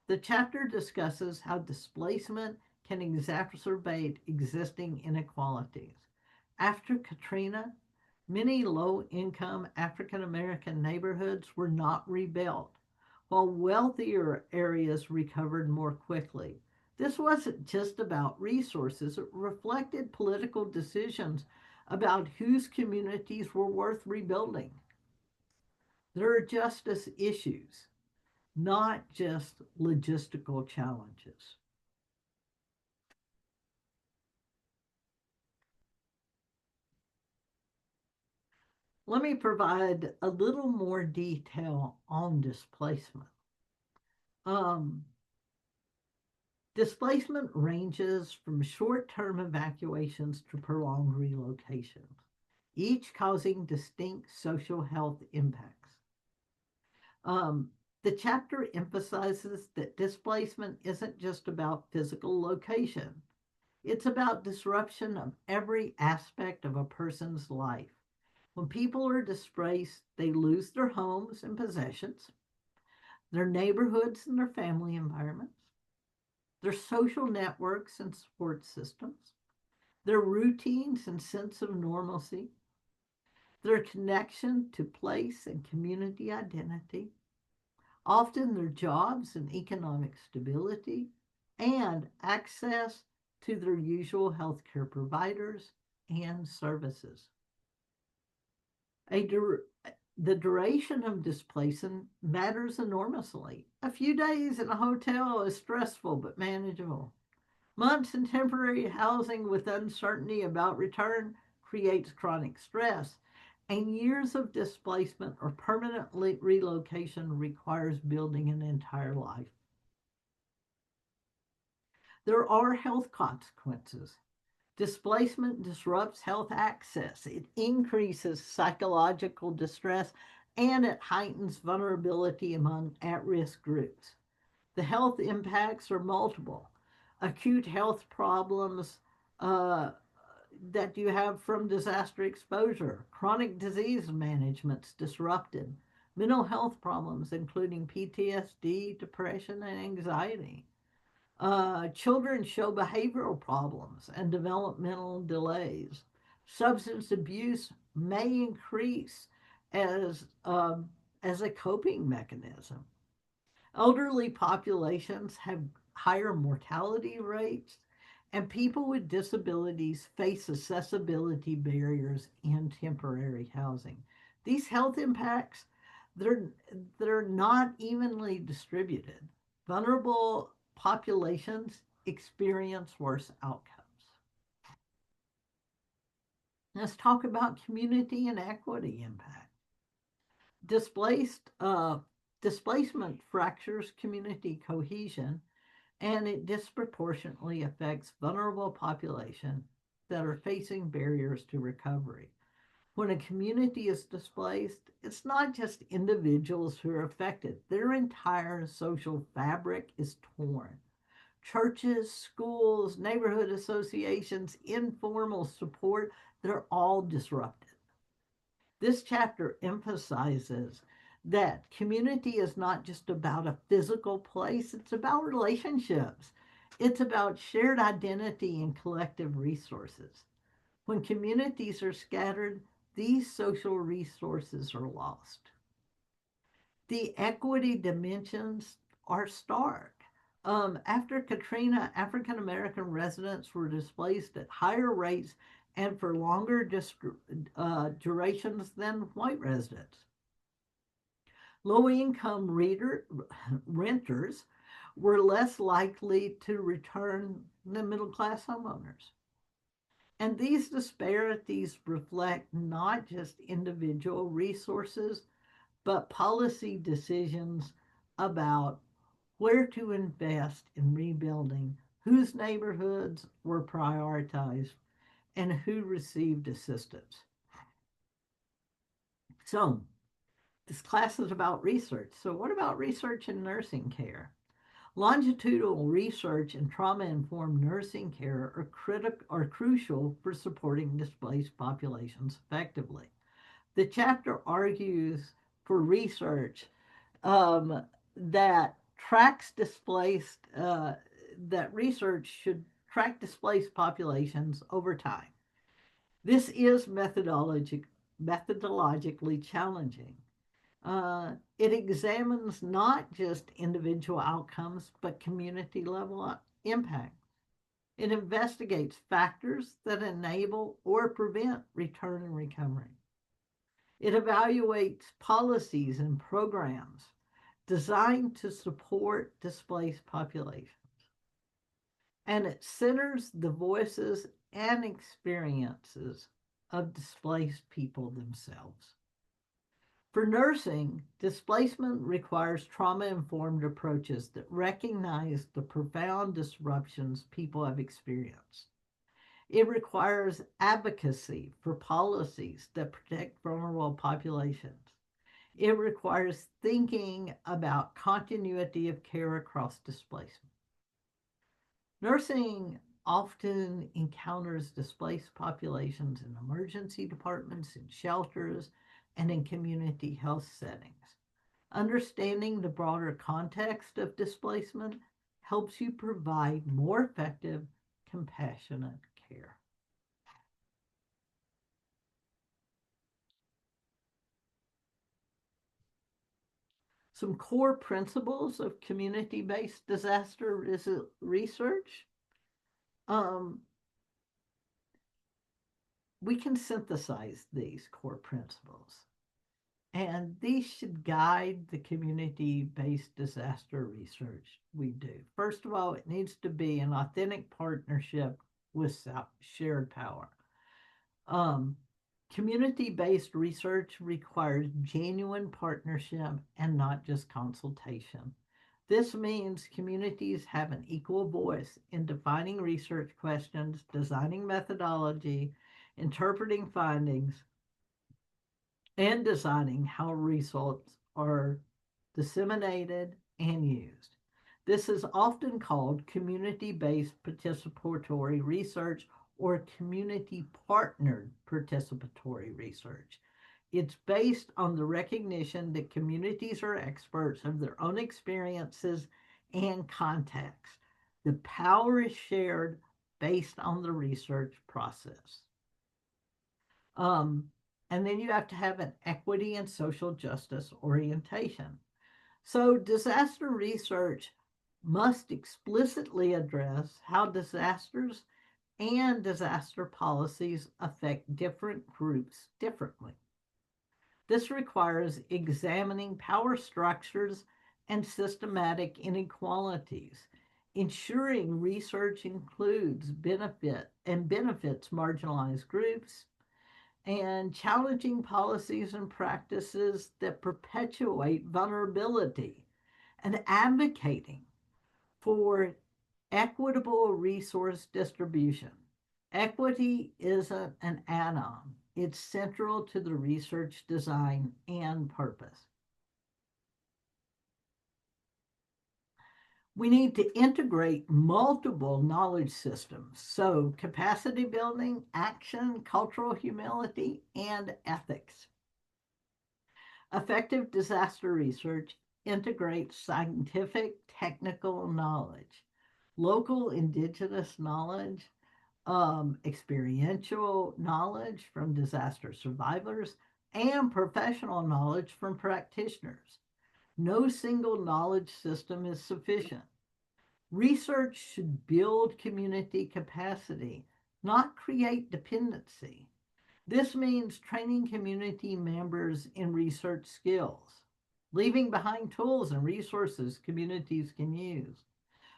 The chapter discusses how displacement can exacerbate existing inequalities. After Katrina, many low income African American neighborhoods were not rebuilt, while wealthier areas recovered more quickly. This wasn't just about resources, it reflected political decisions about whose communities were worth rebuilding. There are justice issues, not just logistical challenges. Let me provide a little more detail on displacement. Um, Displacement ranges from short term evacuations to prolonged relocations, each causing distinct social health impacts. Um, the chapter emphasizes that displacement isn't just about physical location, it's about disruption of every aspect of a person's life. When people are displaced, they lose their homes and possessions, their neighborhoods and their family environments, their social networks and support systems, their routines and sense of normalcy, their connection to place and community identity, often their jobs and economic stability, and access to their usual healthcare providers and services. A dur- the duration of displacement matters enormously. A few days in a hotel is stressful but manageable. Months in temporary housing with uncertainty about return creates chronic stress, and years of displacement or permanent relocation requires building an entire life. There are health consequences. Displacement disrupts health access, it increases psychological distress, and it heightens vulnerability among at risk groups. The health impacts are multiple. Acute health problems uh, that you have from disaster exposure, chronic disease management's disrupted, mental health problems, including PTSD, depression, and anxiety. Children show behavioral problems and developmental delays. Substance abuse may increase as as a coping mechanism. Elderly populations have higher mortality rates, and people with disabilities face accessibility barriers in temporary housing. These health impacts, they're, they're not evenly distributed. Vulnerable populations experience worse outcomes. Let's talk about community and equity impact. Displaced displacement fractures community cohesion, and it disproportionately affects vulnerable populations that are facing barriers to recovery. When a community is displaced, it's not just individuals who are affected, their entire social fabric is torn. Churches, schools, neighborhood associations, informal support, they're all disrupted. This chapter emphasizes that community is not just about a physical place, it's about relationships. It's about shared identity and collective resources. When communities are scattered, these social resources are lost. The equity dimensions are stark. After Katrina, African American residents were displaced at higher rates and for longer durations than white residents. Low income renters were less likely to return than middle class homeowners. And these disparities reflect not just individual resources, but policy decisions about where to invest in rebuilding, whose neighborhoods were prioritized, and who received assistance. So, this class is about research. So, what about research in nursing care? Longitudinal research in trauma-informed nursing care are crucial for supporting displaced populations effectively. The chapter argues for research um, that tracks displaced that research should track displaced populations over time. This is methodologically challenging. It examines not just individual outcomes, but community level impact. It investigates factors that enable or prevent return and recovery. It evaluates policies and programs designed to support displaced populations. And it centers the voices and experiences of displaced people themselves. For nursing, displacement requires trauma informed approaches that recognize the profound disruptions people have experienced. It requires advocacy for policies that protect vulnerable populations. It requires thinking about continuity of care across displacement. Nursing often encounters displaced populations in emergency departments, in shelters, and in community health settings. Understanding the broader context of displacement helps you provide more effective, compassionate care. Some core principles of community based disaster research. Um, we can synthesize these core principles, and these should guide the community based disaster research we do. First of all, it needs to be an authentic partnership with shared power. Um, Community based research requires genuine partnership and not just consultation. This means communities have an equal voice in defining research questions, designing methodology, interpreting findings, and designing how results are disseminated and used. This is often called community based participatory research or community partnered participatory research. It's based on the recognition that communities are experts of their own experiences and context. The power is shared based on the research process. Um, And then you have to have an equity and social justice orientation. So, disaster research must explicitly address how disasters and disaster policies affect different groups differently. This requires examining power structures and systematic inequalities, ensuring research includes benefits marginalized groups, and challenging policies and practices that perpetuate vulnerability, and advocating for equitable resource distribution. Equity isn't an add on, it's central to the research design and purpose. We need to integrate multiple knowledge systems. So, capacity building, action, cultural humility, and ethics. Effective disaster research integrates scientific, technical knowledge, local indigenous knowledge, experiential knowledge from disaster survivors, and professional knowledge from practitioners. No single knowledge system is sufficient. Research should build community capacity, not create dependency. This means training community members in research skills, leaving behind tools and resources communities can use,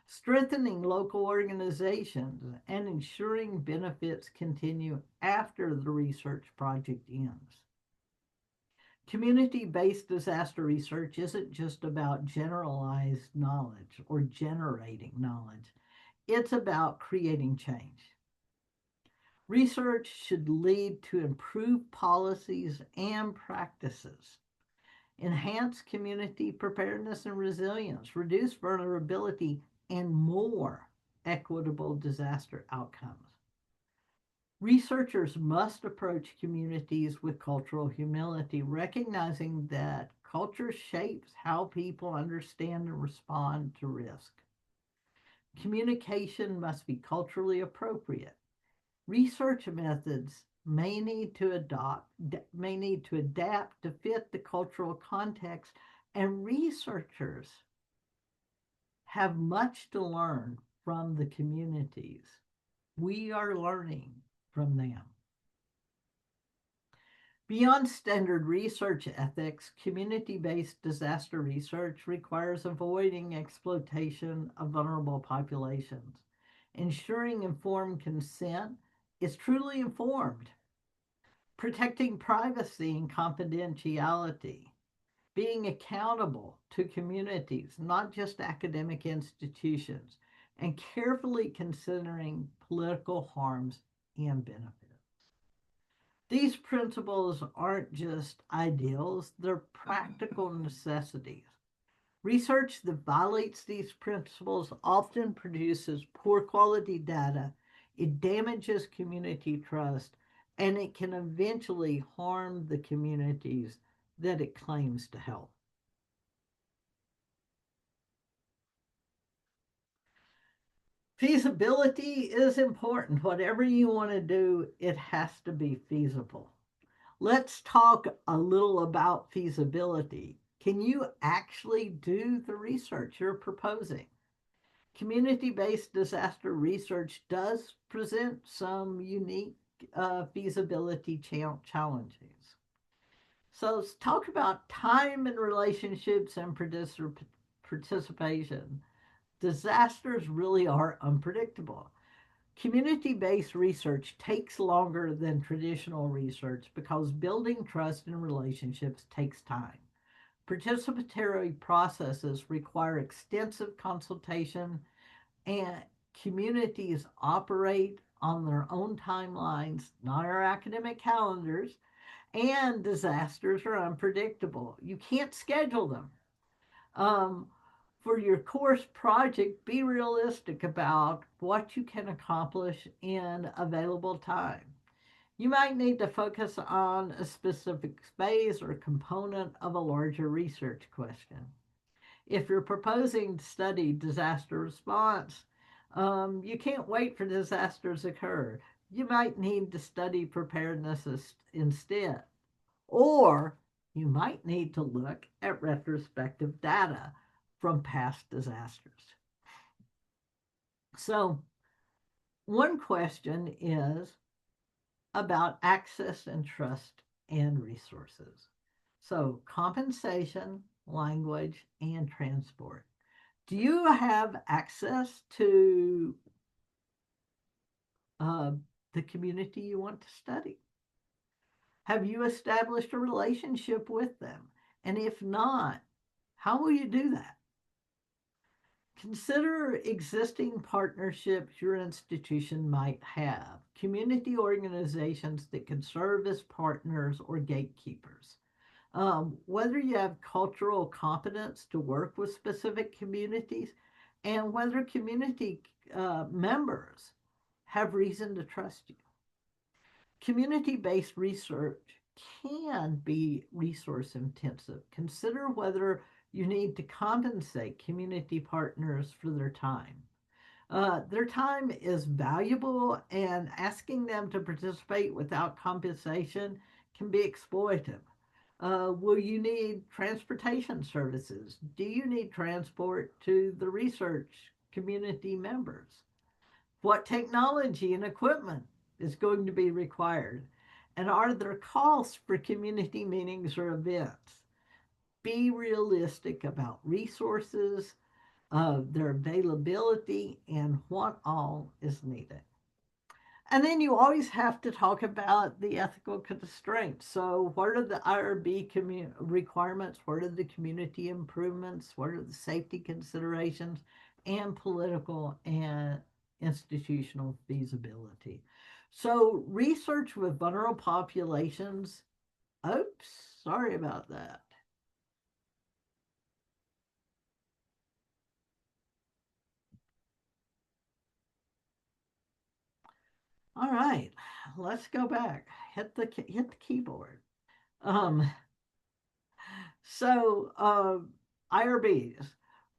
strengthening local organizations, and ensuring benefits continue after the research project ends. Community based disaster research isn't just about generalized knowledge or generating knowledge, it's about creating change. Research should lead to improved policies and practices, enhance community preparedness and resilience, reduce vulnerability, and more equitable disaster outcomes. Researchers must approach communities with cultural humility, recognizing that culture shapes how people understand and respond to risk. Communication must be culturally appropriate. Research methods may need to adapt to fit the cultural context, and researchers have much to learn from the communities. We are learning from them. Beyond standard research ethics, community based disaster research requires avoiding exploitation of vulnerable populations. Ensuring informed consent is truly informed, protecting privacy and confidentiality, being accountable to communities, not just academic institutions, and carefully considering political harms and benefits. These principles aren't just ideals, they're practical necessities. Research that violates these principles often produces poor quality data, it damages community trust, and it can eventually harm the communities that it claims to help. Feasibility is important. Whatever you want to do, it has to be feasible. Let's talk a little about feasibility. Can you actually do the research you're proposing? Community based disaster research does present some unique feasibility challenges. So let's talk about time and relationships and participation. Disasters really are unpredictable. Community based research takes longer than traditional research because building trust and relationships takes time. Participatory processes require extensive consultation, and communities operate on their own timelines, not our academic calendars, and disasters are unpredictable. You can't schedule them. Um, for your course project, be realistic about what you can accomplish in available time. You might need to focus on a specific phase or component of a larger research question. If you're proposing to study disaster response, you can't wait for disasters to occur. You might need to study preparedness instead. Or you might need to look at retrospective data from past disasters. So, one question is about access and trust and resources. So, compensation, language, and transport. Do you have access to uh, the community you want to study? Have you established a relationship with them? And if not, how will you do that? Consider existing partnerships your institution might have, community organizations that can serve as partners or gatekeepers. Whether you have cultural competence to work with specific communities, and whether community members have reason to trust you. Community-based research can be resource intensive. Consider whether you need to compensate community partners for their time. Their time is valuable, and asking them to participate without compensation can be exploitive. Will you need transportation services? Do you need transport to the research community members? What technology and equipment is going to be required? And are there costs for community meetings or events? Be realistic about resources, their availability, and what all is needed. And then you always have to talk about the ethical constraints. So, what are the IRB requirements? What are the community improvements? What are the safety considerations and political and institutional feasibility? So, research with vulnerable populations. Oops, sorry about that. All right, let's go back. Hit the keyboard. Um, So, IRBs,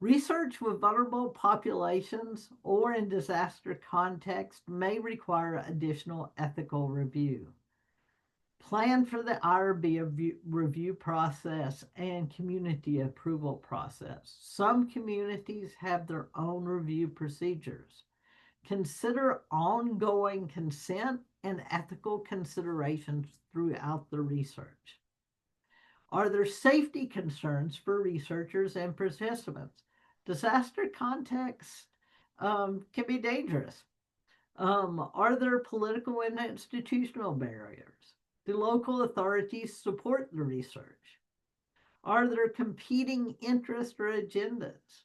research with vulnerable populations or in disaster context may require additional ethical review. Plan for the IRB review process and community approval process. Some communities have their own review procedures. Consider ongoing consent and ethical considerations throughout the research. Are there safety concerns for researchers and participants? Disaster context can be dangerous. Are there political and institutional barriers? Do local authorities support the research? Are there competing interests or agendas?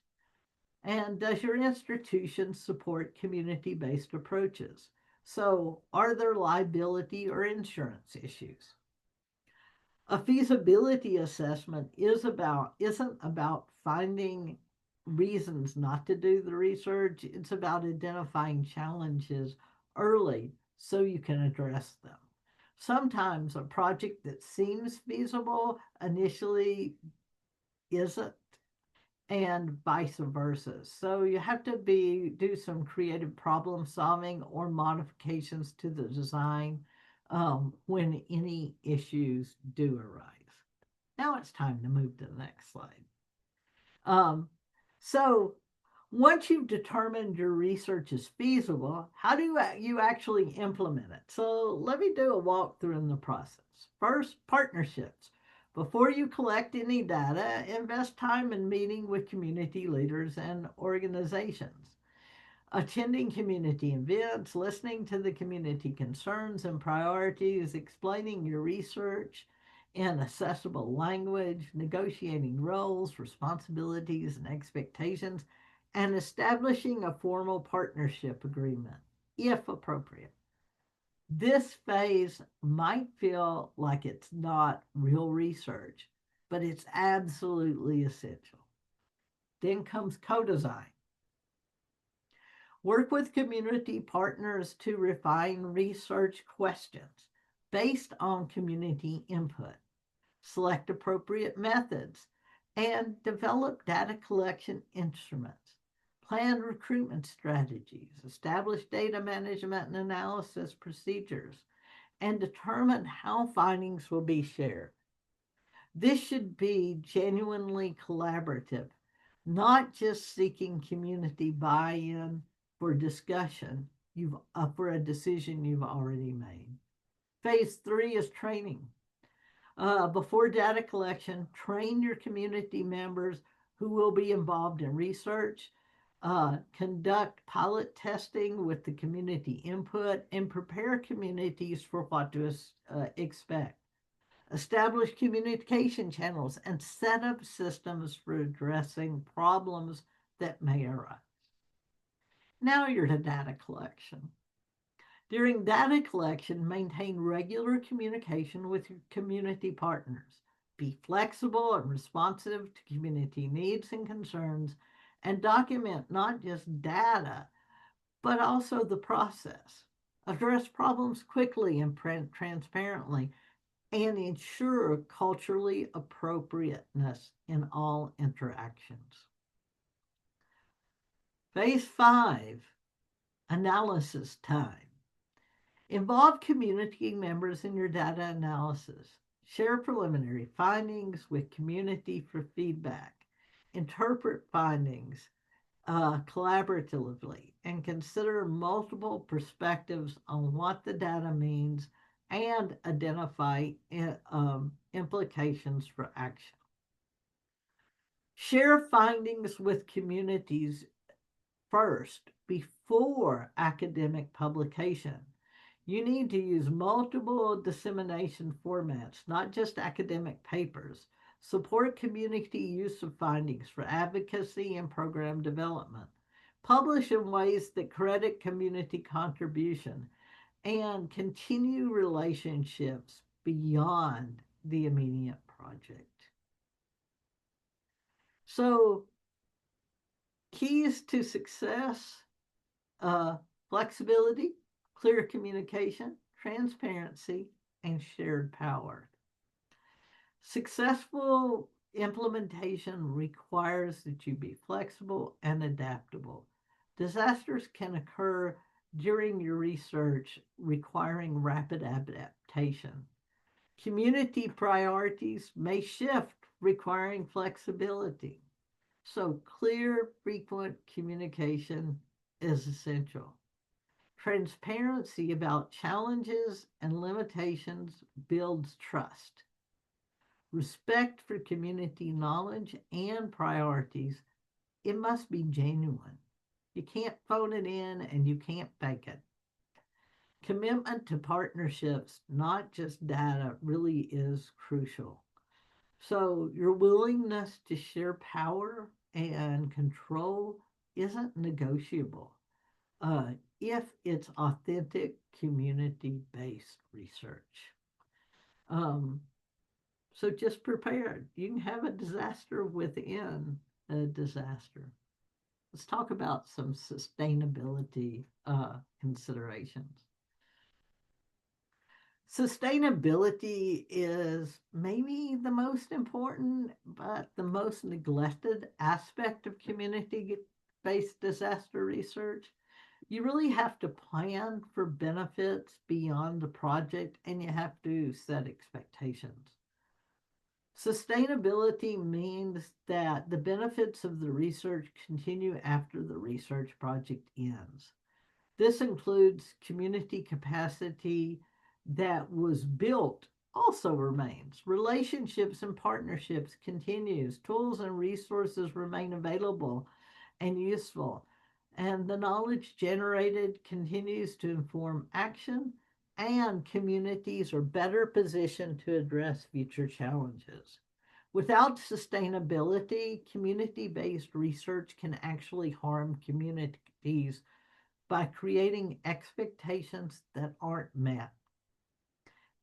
And does your institution support community-based approaches? So, are there liability or insurance issues? A feasibility assessment isn't about finding reasons not to do the research. It's about identifying challenges early so you can address them. Sometimes a project that seems feasible initially isn't, and vice versa. So you have to do some creative problem solving or modifications to the design when any issues do arise. Now it's time to move to the next slide. Um, so once you've determined your research is feasible, how do you actually implement it? So let me do a walkthrough in the process. First, partnerships. Before you collect any data, invest time in meeting with community leaders and organizations. Attending community events, listening to the community concerns and priorities, explaining your research in accessible language, negotiating roles, responsibilities, and expectations, and establishing a formal partnership agreement, if appropriate. This phase might feel like it's not real research, but it's absolutely essential. Then comes co-design. Work with community partners to refine research questions based on community input. Select appropriate methods and develop data collection instruments. Plan recruitment strategies, establish data management and analysis procedures, and determine how findings will be shared. This should be genuinely collaborative, not just seeking community buy-in for discussion for a decision you've already made. Phase 3 is training. Before data collection, train your community members who will be involved in research, conduct pilot testing with the community input, and prepare communities for what to expect. Establish communication channels and set up systems for addressing problems that may arise. Now you're to data collection. During data collection, maintain regular communication with your community partners. Be flexible and responsive to community needs and concerns, and document not just data, but also the process. Address problems quickly and transparently, and ensure culturally appropriateness in all interactions. Phase 5, analysis time. Involve community members in your data analysis. Share preliminary findings with community for feedback. Interpret findings collaboratively and consider multiple perspectives on what the data means and identify implications for action. Share findings with communities first before academic publication. You need to use multiple dissemination formats, not just academic papers. Support community use of findings for advocacy and program development. Publish in ways that credit community contribution and continue relationships beyond the immediate project. So, keys to success, flexibility, clear communication, transparency, and shared power. Successful implementation requires that you be flexible and adaptable. Disasters can occur during your research, requiring rapid adaptation. Community priorities may shift, requiring flexibility. So, clear, frequent communication is essential. Transparency about challenges and limitations builds trust. Respect for community knowledge and priorities, it must be genuine. You can't phone it in and you can't fake it. Commitment to partnerships, not just data, really is crucial. So, your willingness to share power and control isn't negotiable if it's authentic community based research. Um, so, just prepare. You can have a disaster within a disaster. Let's talk about some sustainability considerations. Sustainability is maybe the most important, but the most neglected aspect of community based disaster research. You really have to plan for benefits beyond the project and you have to set expectations. Sustainability means that the benefits of the research continue after the research project ends. This includes community capacity that was built also remains. Relationships and partnerships continues. Tools and resources remain available and useful. And the knowledge generated continues to inform action, and communities are better positioned to address future challenges. Without sustainability, community based research can actually harm communities by creating expectations that aren't met.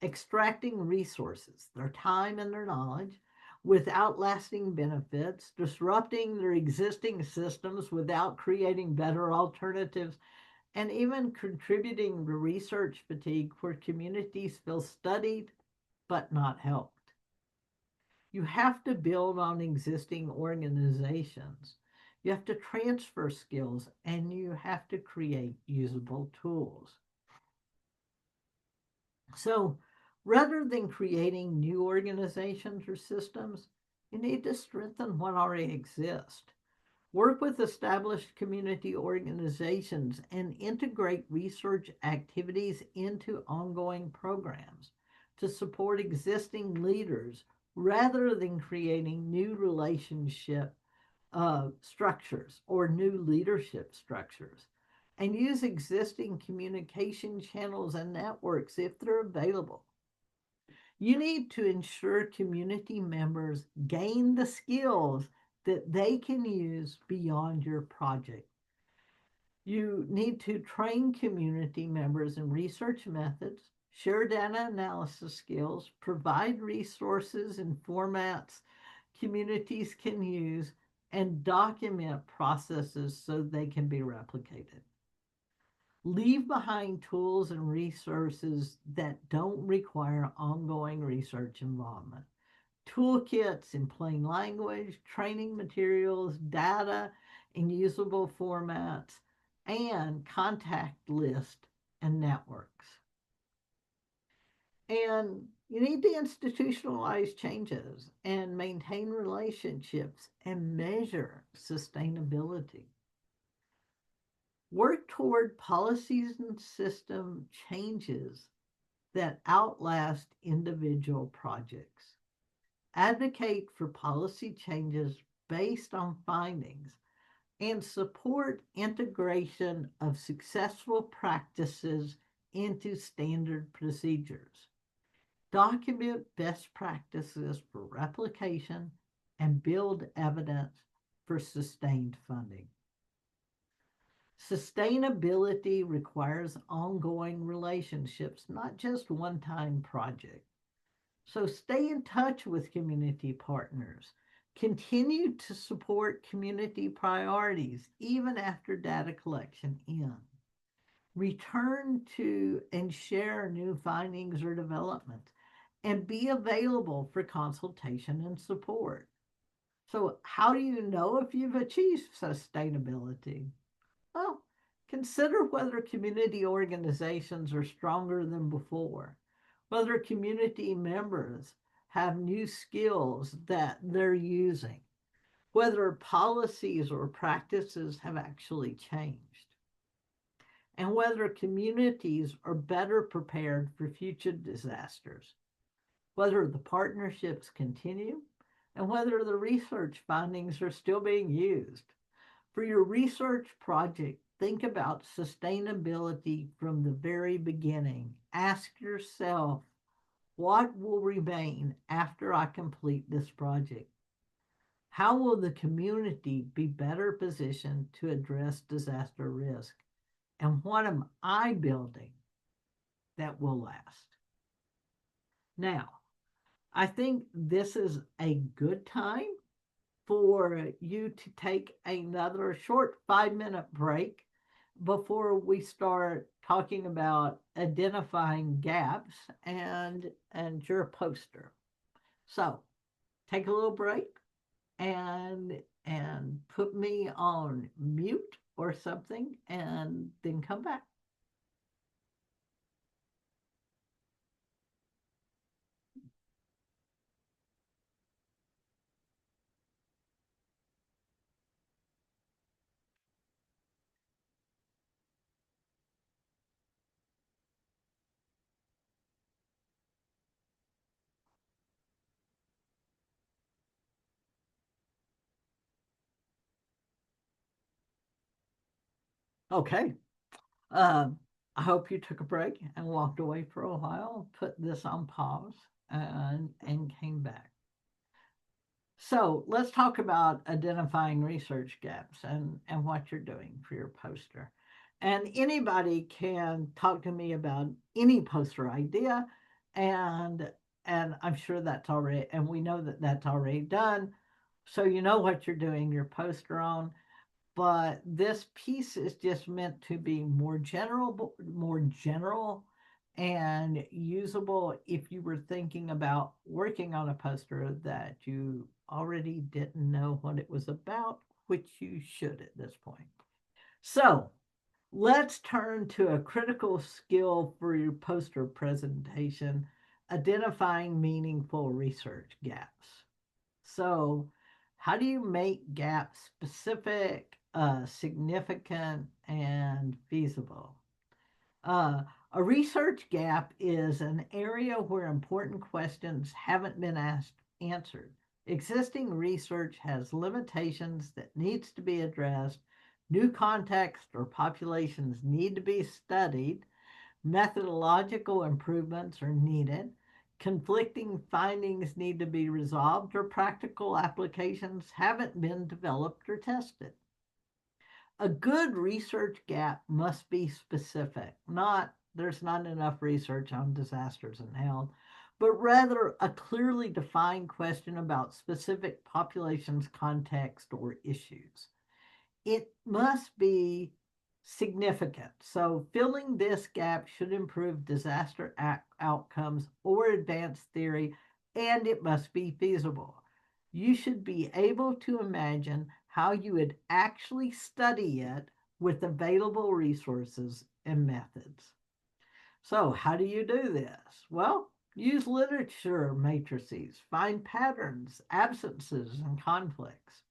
Extracting resources, their time and their knowledge, without lasting benefits, disrupting their existing systems without creating better alternatives, and even contributing to research fatigue where communities feel studied but not helped. You have to build on existing organizations. You have to transfer skills and you have to create usable tools. So, Rather than creating new organizations or systems, you need to strengthen what already exists. Work with established community organizations and integrate research activities into ongoing programs to support existing leaders rather than creating new relationship structures or new leadership structures. And use existing communication channels and networks if they're available. You need to ensure community members gain the skills that they can use beyond your project. You need to train community members in research methods, share data analysis skills, provide resources and formats communities can use, and document processes so they can be replicated. Leave behind tools and resources that don't require ongoing research involvement. Toolkits in plain language, training materials, data in usable formats, and contact list and networks. And you need to institutionalize changes and maintain relationships and measure sustainability. Work toward policies and system changes that outlast individual projects. Advocate for policy changes based on findings and support integration of successful practices into standard procedures. Document best practices for replication and build evidence for sustained funding. Sustainability requires ongoing relationships, not just one time projects. So stay in touch with community partners. Continue to support community priorities even after data collection ends. Return to and share new findings or developments and be available for consultation and support. So, how do you know if you've achieved sustainability? Well, consider whether community organizations are stronger than before, whether community members have new skills that they're using, whether policies or practices have actually changed, and whether communities are better prepared for future disasters, whether the partnerships continue, and whether the research findings are still being used. For your research project, think about sustainability from the very beginning. Ask yourself, what will remain after I complete this project? How will the community be better positioned to address disaster risk? And what am I building that will last? Now, I think this is a good time for you to take another short 5-minute break before we start talking about identifying gaps and your poster. So take a little break and put me on mute or something and then come back. Okay. Um, I hope you took a break and walked away for a while, put this on pause, and came back. So let's talk about identifying research gaps and what you're doing for your poster. And anybody can talk to me about any poster idea, and and I'm sure that's already, and we know that that's already done. So you know what you're doing your poster on, but this piece is just meant to be more general and usable if you were thinking about working on a poster that you already didn't know what it was about, which you should at this point. So let's turn to a critical skill for your poster presentation, Identifying meaningful research gaps. So, how do you make gaps specific, significant, and feasible? Uh, a research gap is an area where important questions haven't been answered. Existing research has limitations that needs to be addressed. New context or populations need to be studied. Methodological improvements are needed. Conflicting findings need to be resolved, or practical applications haven't been developed or tested. A good research gap must be specific, not there's not enough research on disasters and health, but rather a clearly defined question about specific populations, context, or issues. It must be significant. So, filling this gap should improve disaster outcomes or advance theory, and it must be feasible. You should be able to imagine how you would actually study it with available resources and methods. So, how do you do this? Well, use literature matrices, find patterns, absences, and conflicts.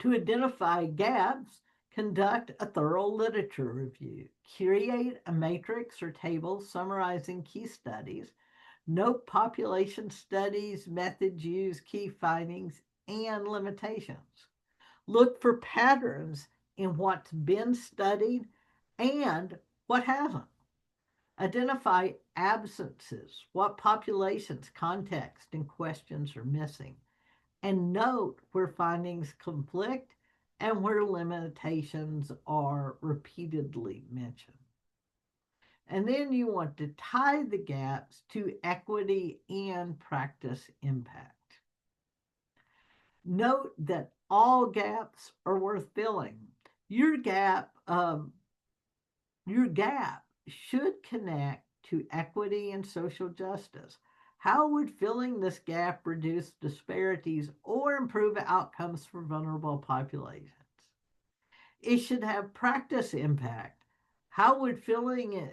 To identify gaps, conduct a thorough literature review. Create a matrix or table summarizing key studies. Note population studies, methods used, key findings, and limitations. Look for patterns in what's been studied and what hasn't. Identify absences, what populations, context, and questions are missing, and note where findings conflict and where limitations are repeatedly mentioned. And then you want to tie the gaps to equity and practice impact. Note that all gaps are worth filling. Your gap, your gap should connect to equity and social justice. How would filling this gap reduce disparities or improve outcomes for vulnerable populations? It should have practice impact. How would filling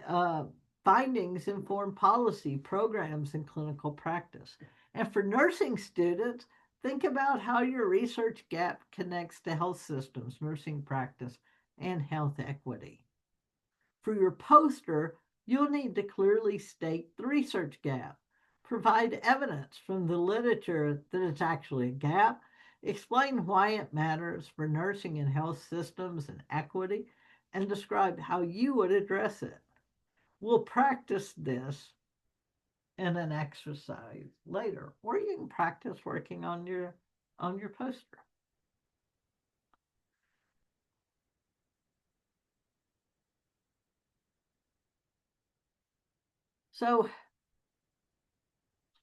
findings inform policy, programs, and clinical practice? And for nursing students, think about how your research gap connects to health systems, nursing practice, and health equity. For your poster, you'll need to clearly state the research gap. Provide evidence from the literature that it's actually a gap. Explain why it matters for nursing and health systems and equity, and describe how you would address it. We'll practice this in an exercise later, or you can practice working on your poster. So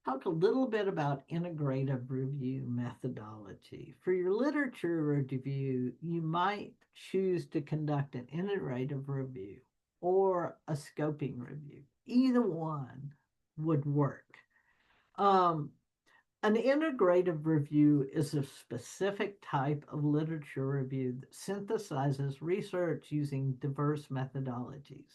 talk a little bit about integrative review methodology. For your literature review, you might choose to conduct an integrative review or a scoping review. Either one would work. Um, an integrative review is a specific type of literature review that synthesizes research using diverse methodologies.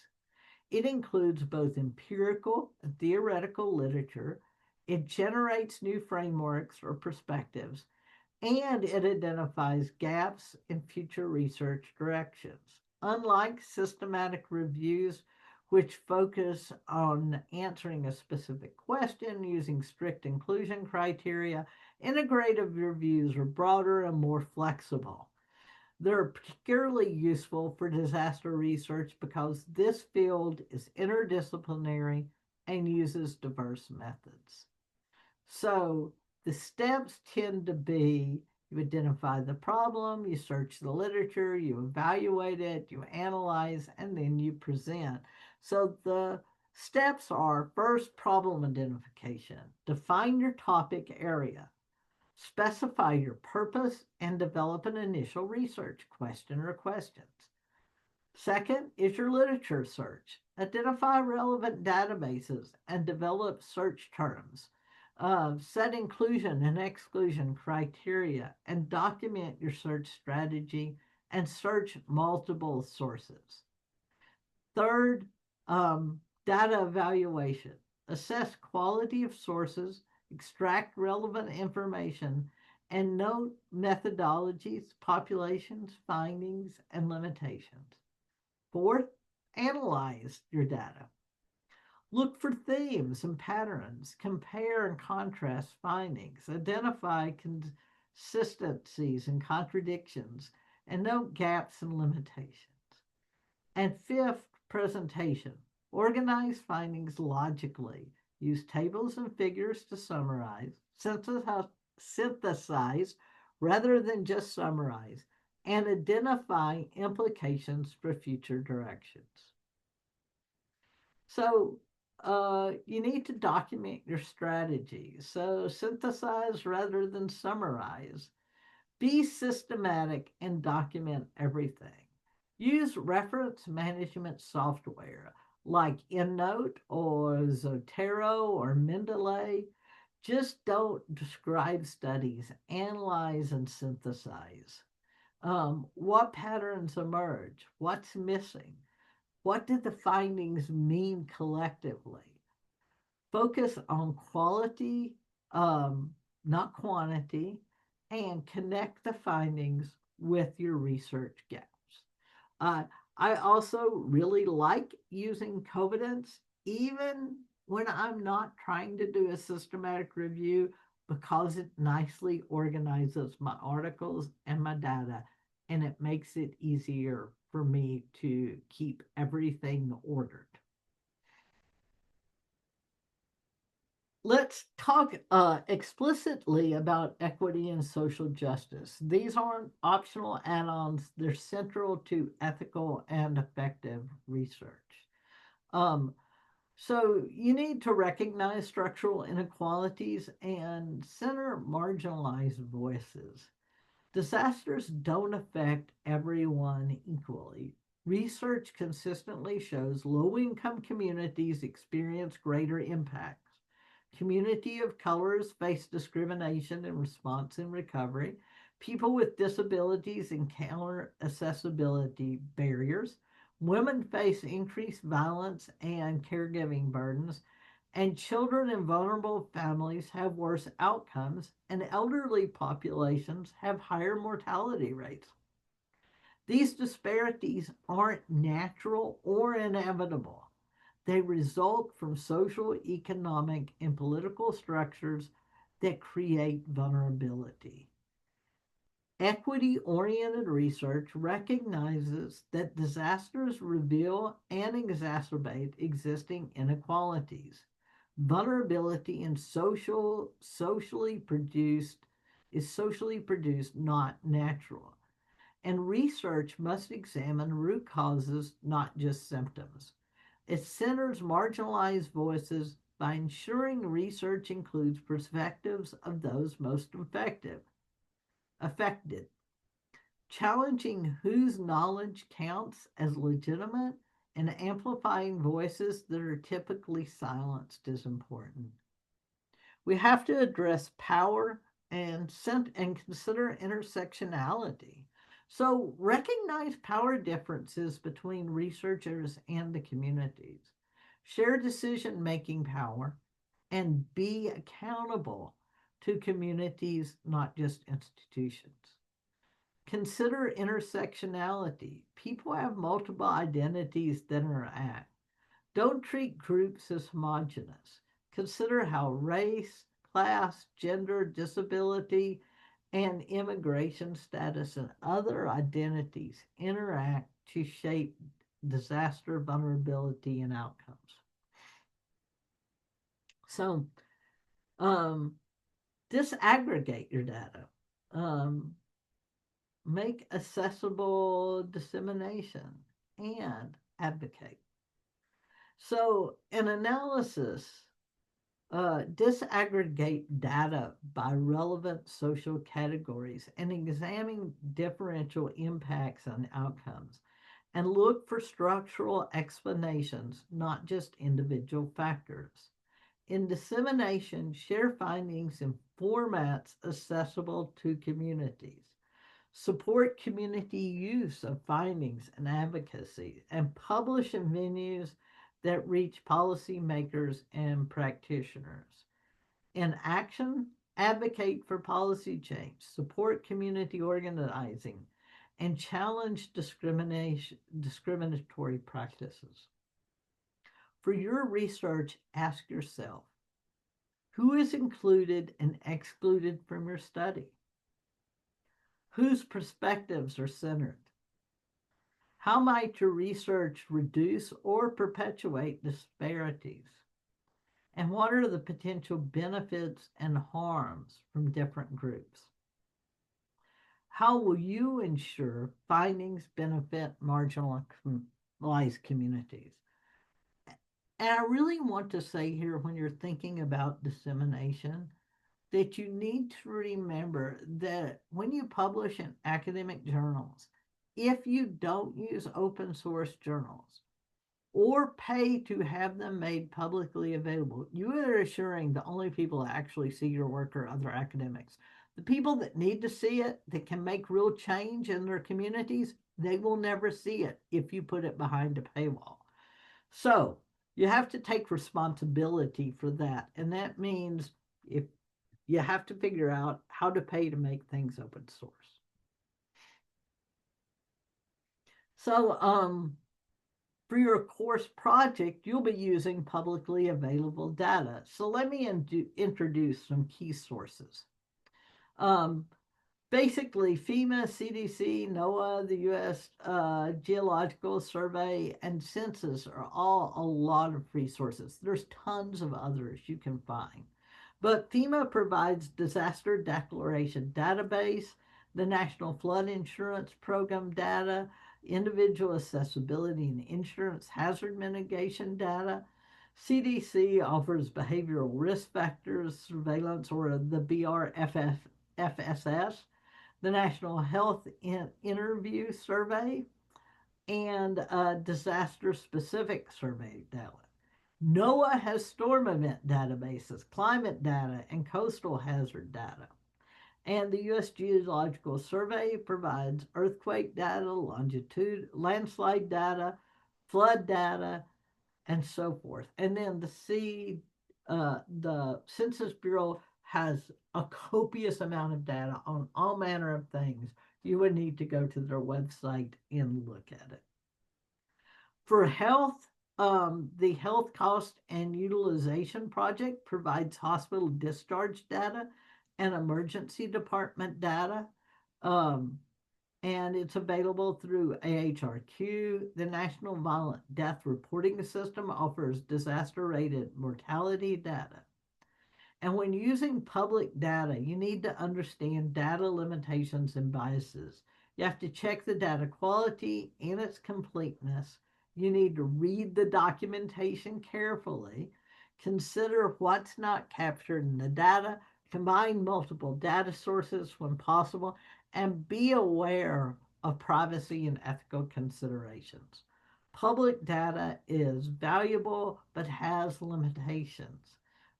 It includes both empirical and theoretical literature. It generates new frameworks or perspectives, and it identifies gaps in future research directions. Unlike systematic reviews, which focus on answering a specific question using strict inclusion criteria, integrative reviews are broader and more flexible. They're particularly useful for disaster research because this field is interdisciplinary and uses diverse methods. So the steps tend to be you identify the problem, you search the literature, you evaluate it, you analyze, and then you present. So the steps are first, problem identification. Define your topic area. Specify your purpose and develop an initial research question or questions. Second is your literature search. Identify relevant databases and develop search terms. Set inclusion and exclusion criteria and document your search strategy and search multiple sources. Third, data evaluation. assess quality of sources, extract relevant information, and note methodologies, populations, findings, and limitations. Fourth, analyze your data. Look for themes and patterns, compare and contrast findings, identify consistencies and contradictions, and note gaps and limitations. And fifth, presentation. Organize findings logically. Use tables and figures to summarize, synthesize rather than just summarize, and identify implications for future directions. So you need to document your strategy. So synthesize rather than summarize. Be systematic and document everything. Use reference management software like EndNote or Zotero or Mendeley. Just don't describe studies, analyze and synthesize. What patterns emerge? What's missing? What did the findings mean collectively? Focus on quality, not quantity, and connect the findings with your research gaps. Uh, I also really like using Covidence, even when I'm not trying to do a systematic review, because it nicely organizes my articles and my data, and it makes it easier for me to keep everything ordered. Let's talk explicitly about equity and social justice. These aren't optional add ons, they're central to ethical and effective research. Um, so, you need to recognize structural inequalities and center marginalized voices. Disasters don't affect everyone equally. Research consistently shows low income communities experience greater impacts. Community of colors face discrimination in response and recovery. People with disabilities encounter accessibility barriers. Women face increased violence and caregiving burdens. And children in vulnerable families have worse outcomes, and elderly populations have higher mortality rates. These disparities aren't natural or inevitable. They result from social, economic, and political structures that create vulnerability. Equity oriented research recognizes that disasters reveal and exacerbate existing inequalities. Vulnerability in socially produced is socially produced, not natural. And research must examine root causes, not just symptoms. It centers marginalized voices by ensuring research includes perspectives of those most affected. Challenging whose knowledge counts as legitimate and amplifying voices that are typically silenced is important. We have to address power and consider intersectionality. So recognize power differences between researchers and the communities. Share decision making power and be accountable to communities, not just institutions. Consider intersectionality. People have multiple identities that interact. Don't treat groups as homogenous. Consider how race, class, gender, disability, and immigration status and other identities interact to shape disaster vulnerability and outcomes. So, um, disaggregate your data. Um, Make accessible dissemination and advocate. So, an analysis disaggregate data by relevant social categories and examine differential impacts on outcomes and look for structural explanations, not just individual factors. In dissemination, share findings in formats accessible to communities. Support community use of findings and advocacy, and publish in venues that reach policymakers and practitioners. In action, advocate for policy change, support community organizing, and challenge discriminatory practices. For your research, ask yourself, who is included and excluded from your study? Whose perspectives are centered? How might your research reduce or perpetuate disparities? And what are the potential benefits and harms from different groups? How will you ensure findings benefit marginalized communities? And I really want to say here, when you're thinking about dissemination, that you need to remember that when you publish in academic journals, if you don't use open source journals or pay to have them made publicly available, you are assuring the only people that actually see your work are other academics. The people that need to see it, that can make real change in their communities, they will never see it if you put it behind a paywall. So you have to take responsibility for that. And that means if you have to figure out how to pay to make things open source. So for your course project, you'll be using publicly available data. So let me introduce some key sources. Um, Basically, FEMA, CDC, NOAA, the U.S. Geological Survey, and Census are all a lot of resources. There's tons of others you can find. But FEMA provides disaster declaration database, the National Flood Insurance Program data, individual accessibility and insurance hazard mitigation data. CDC offers behavioral risk factors surveillance, or the BRFSS, the National Health Interview Survey, and disaster specific survey data. NOAA has storm event databases, climate data, and coastal hazard data. And the U.S. Geological Survey provides earthquake data, longitude, landslide data, flood data, and so forth. And then the Census Bureau has a copious amount of data on all manner of things. You would need to go to their website and look at it. For health, the Health Cost and Utilization Project provides hospital discharge data and emergency department data. Um, and it's available through AHRQ. The National Violent Death Reporting System offers disaster rated mortality data. And when using public data, you need to understand data limitations and biases. You have to check the data quality and its completeness. You need to read the documentation carefully, consider what's not captured in the data, combine multiple data sources when possible, and be aware of privacy and ethical considerations. Public data is valuable but has limitations.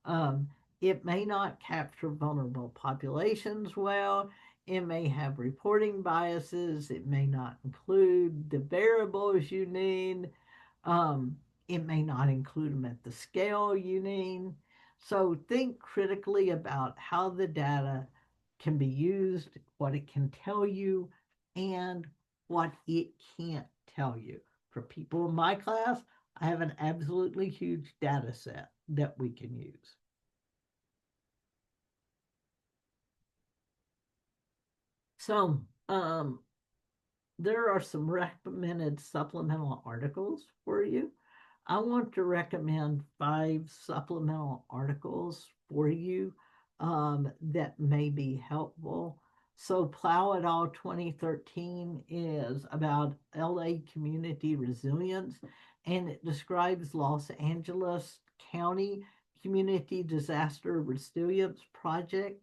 Um, it may not capture vulnerable populations well. It may have reporting biases. It may not include the variables you need. It may not include them at the scale you need. So think critically about how the data can be used, what it can tell you, and what it can't tell you. For people in my class, I have an absolutely huge data set that we can use. So, there are some recommended supplemental articles for you. I want to recommend 5 supplemental articles for you that may be helpful. So, Plow et al. 2013 is about LA community resilience, and it describes Los Angeles County Community Disaster Resilience Project,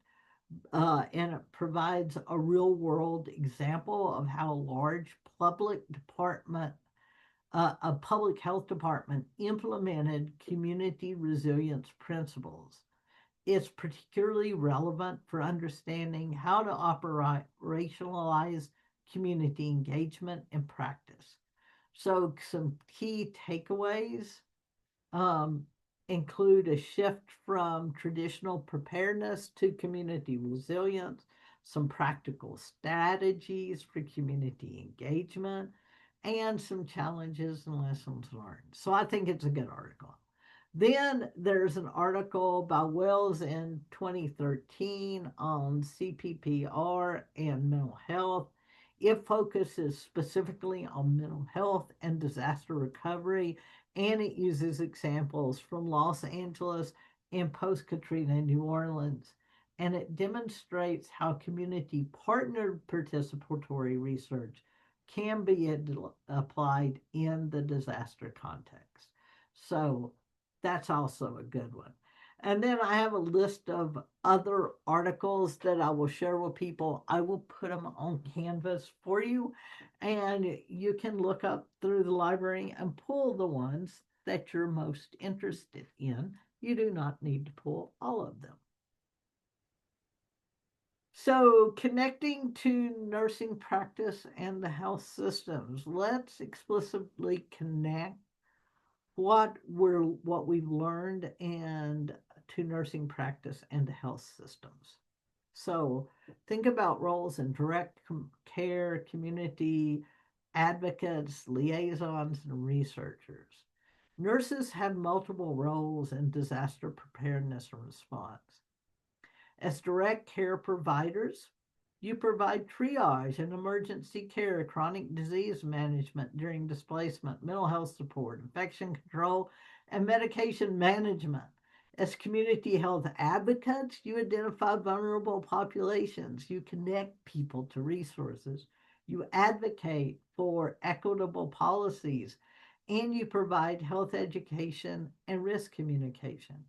and it provides a real world example of how large a public health department implemented community resilience principles. It's particularly relevant for understanding how to operationalize community engagement and practice. So, some key takeaways um, include a shift from traditional preparedness to community resilience, some practical strategies for community engagement, and some challenges and lessons learned. So I think it's a good article. Then there's an article by Wells in 2013 on CPPR and mental health. It focuses specifically on mental health and disaster recovery, and it uses examples from Los Angeles and post Katrina New Orleans. And it demonstrates how community partnered participatory research can be applied in the disaster context. So that's also a good one. And then I have a list of other articles that I will share with people. I will put them on Canvas for you, and you can look up through the library and pull the ones that you're most interested in. You do not need to pull all of them. So, connecting to nursing practice and the health systems, let's explicitly connect what we've learned and to nursing practice and health systems. So think about roles in direct care, community advocates, liaisons, and researchers. Nurses have multiple roles in disaster preparedness and response. As direct care providers, you provide triage and emergency care, chronic disease management during displacement, mental health support, infection control, and medication management. As community health advocates, you identify vulnerable populations, you connect people to resources, you advocate for equitable policies, and you provide health education and risk communication.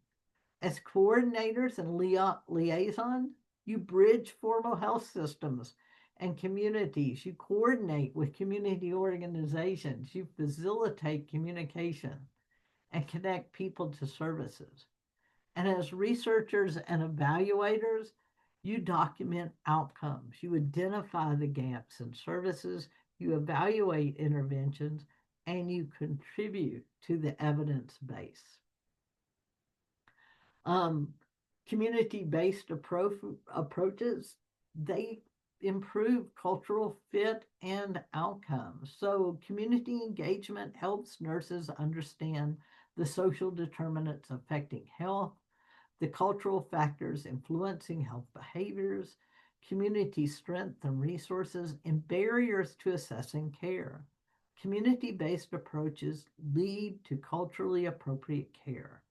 As coordinators and liaison, you bridge formal health systems and communities. You coordinate with community organizations. You facilitate communication and connect people to services. And as researchers and evaluators, you document outcomes. You identify the gaps in services. You evaluate interventions and you contribute to the evidence base. Um, Community-based approaches, they improve cultural fit and outcomes. So community engagement helps nurses understand the social determinants affecting health, the cultural factors influencing health behaviors, community strength and resources, and barriers to assessing care. Community-based approaches lead to culturally appropriate care.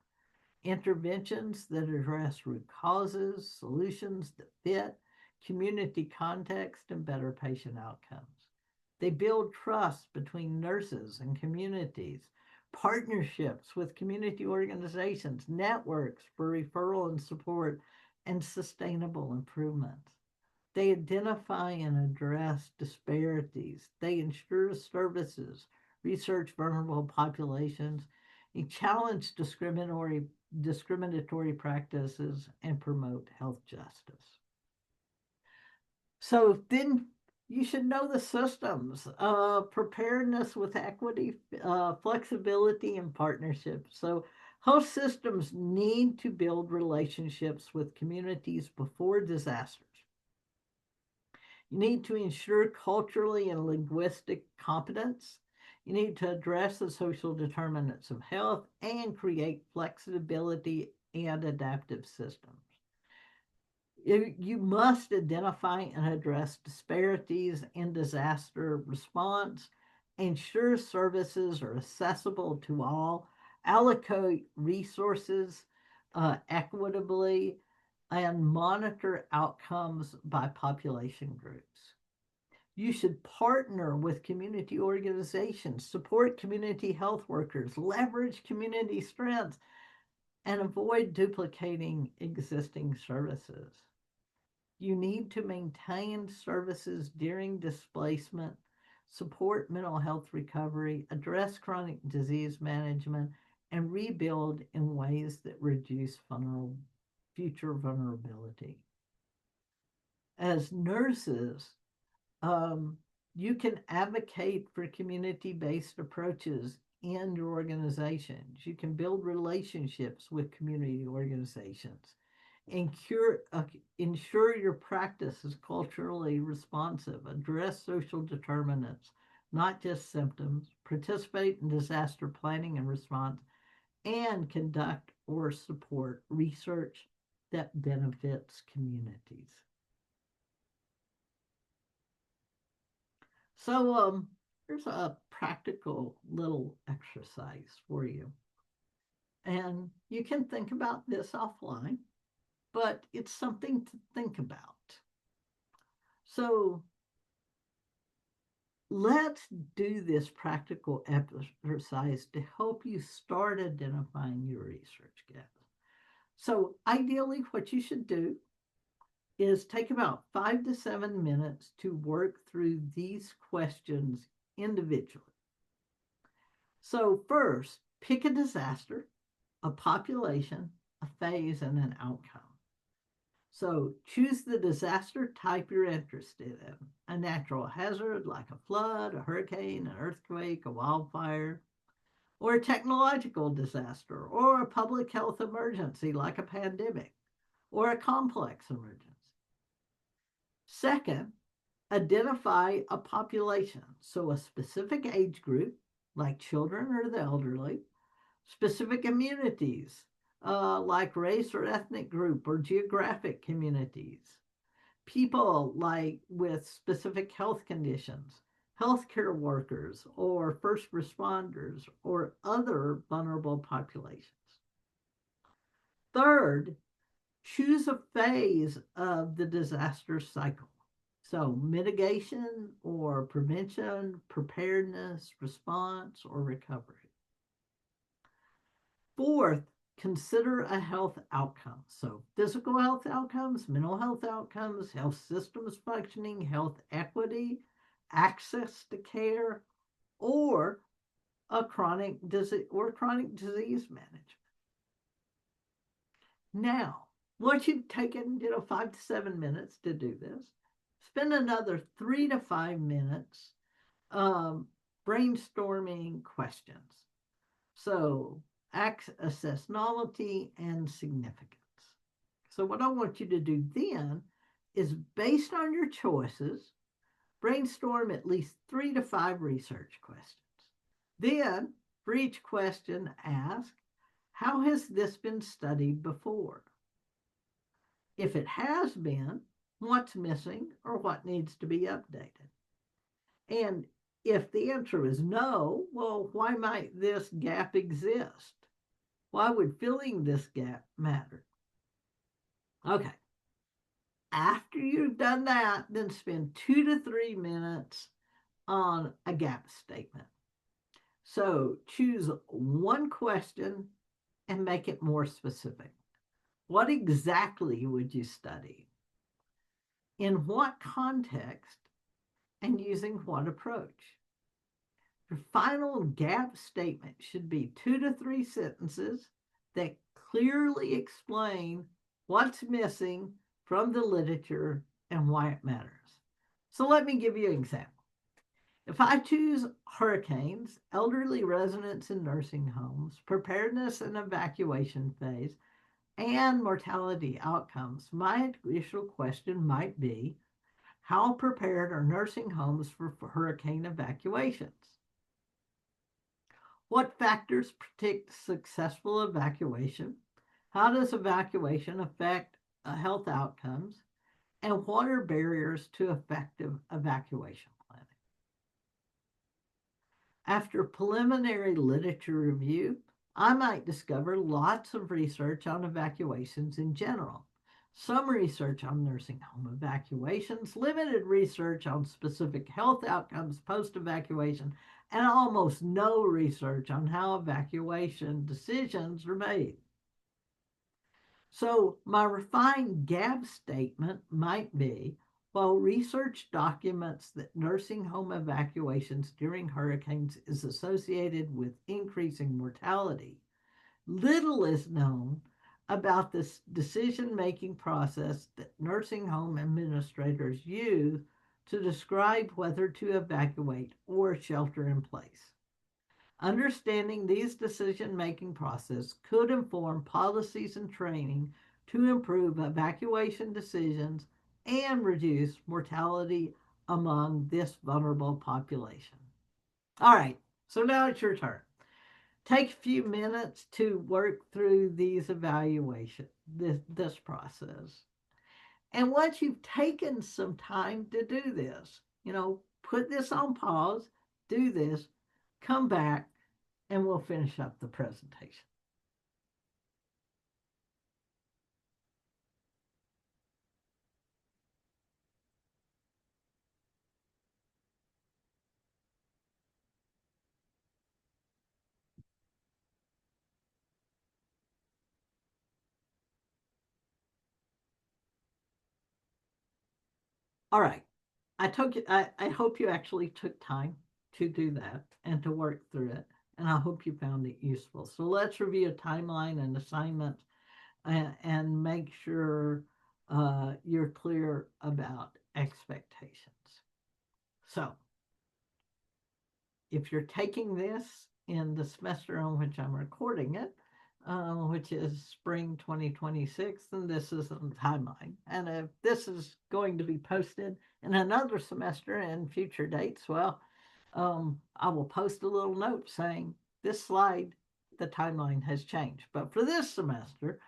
Interventions that address root causes, solutions that fit community context, and better patient outcomes. They build trust between nurses and communities, partnerships with community organizations, networks for referral and support, and sustainable improvements. They identify and address disparities. They ensure services, research vulnerable populations, and challenge discriminatory practices, and promote health justice. So then you should know the systems, preparedness with equity, flexibility, and partnership. So health systems need to build relationships with communities before disasters. You need to ensure culturally and linguistic competence. You need to address the social determinants of health and create flexibility and adaptive systems. You must identify and address disparities in disaster response, ensure services are accessible to all, allocate resources equitably, and monitor outcomes by population groups. You should partner with community organizations, support community health workers, leverage community strengths, and avoid duplicating existing services. You need to maintain services during displacement, support mental health recovery, address chronic disease management, and rebuild in ways that reduce future vulnerability. As nurses, you can advocate for community based approaches in your organizations. You can build relationships with community organizations and ensure your practice is culturally responsive, address social determinants, not just symptoms, participate in disaster planning and response, and conduct or support research that benefits communities. So, here's a practical little exercise for you. And you can think about this offline, but it's something to think about. So, let's do this practical exercise to help you start identifying your research gaps. So, ideally, what you should do is take about 5 to 7 minutes to work through these questions individually. So, first, pick a disaster, a population, a phase, and an outcome. So, choose the disaster type you're interested in: a natural hazard like a flood, a hurricane, an earthquake, a wildfire, or a technological disaster, or a public health emergency like a pandemic, or a complex emergency. Second, identify a population, so a specific age group, like children or the elderly, specific immunities, like race or ethnic group or geographic communities, people like with specific health conditions, healthcare workers or first responders or other vulnerable populations. Third, choose a phase of the disaster cycle. So, mitigation or prevention, preparedness, response, or recovery. Fourth, consider a health outcome. So, physical health outcomes, mental health outcomes, health systems functioning, health equity, access to care, or a chronic disease management. Now, once you've taken 5 to 7 minutes to do this, spend another 3 to 5 minutes brainstorming questions. So, assess novelty and significance. So, what I want you to do then is, based on your choices, brainstorm at least 3 to 5 research questions. Then, for each question, ask, how has this been studied before? If it has been, what's missing or what needs to be updated? And if the answer is no, well, why might this gap exist? Why would filling this gap matter? Okay. After you've done that, then spend 2 to 3 minutes on a gap statement. So choose one question and make it more specific. What exactly would you study? In what context? And using what approach? Your final gap statement should be 2 to 3 sentences that clearly explain what's missing from the literature and why it matters. So let me give you an example. If I choose hurricanes, elderly residents in nursing homes, preparedness and evacuation phase, and mortality outcomes, my initial question might be, how prepared are nursing homes for hurricane evacuations? What factors predict successful evacuation? How does evacuation affect health outcomes? And what are barriers to effective evacuation planning? After preliminary literature review, I might discover lots of research on evacuations in general, some research on nursing home evacuations, limited research on specific health outcomes post-evacuation, and almost no research on how evacuation decisions are made. So my refined gap statement might be, while research documents that nursing home evacuations during hurricanes is associated with increasing mortality, little is known about this decision-making process that nursing home administrators use to describe whether to evacuate or shelter in place. Understanding these decision-making processes could inform policies and training to improve evacuation decisions and reduce mortality among this vulnerable population. All right, so now it's your turn. Take a few minutes to work through these evaluation, this process. And once you've taken some time to do this, put this on pause, do this, come back, and we'll finish up the presentation. All right. I hope you actually took time to do that and to work through it. And I hope you found it useful. So let's review a timeline and assignments and make sure you're clear about expectations. So if you're taking this in the semester on which I'm recording it, which is spring 2026, then this is the timeline. And if this is going to be posted in another semester and future dates, well, I will post a little note saying this slide, the timeline has changed. But for this semester,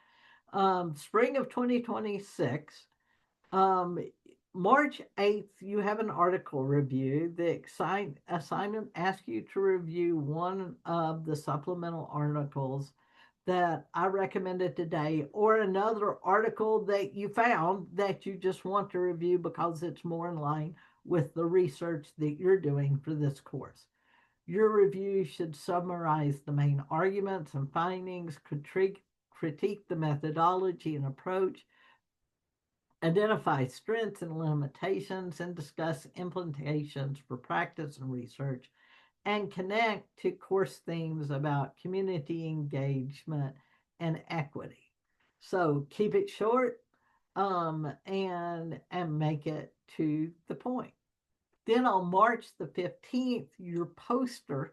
spring of 2026, um, March 8th, you have an article review. The assignment asks you to review one of the supplemental articles that I recommended today, or another article that you found that you just want to review because it's more in line with the research that you're doing for this course. Your review should summarize the main arguments and findings, critique the methodology and approach, identify strengths and limitations, and discuss implications for practice and research, and connect to course themes about community engagement and equity. So keep it short, and make it to the point. Then on March the 15th, your poster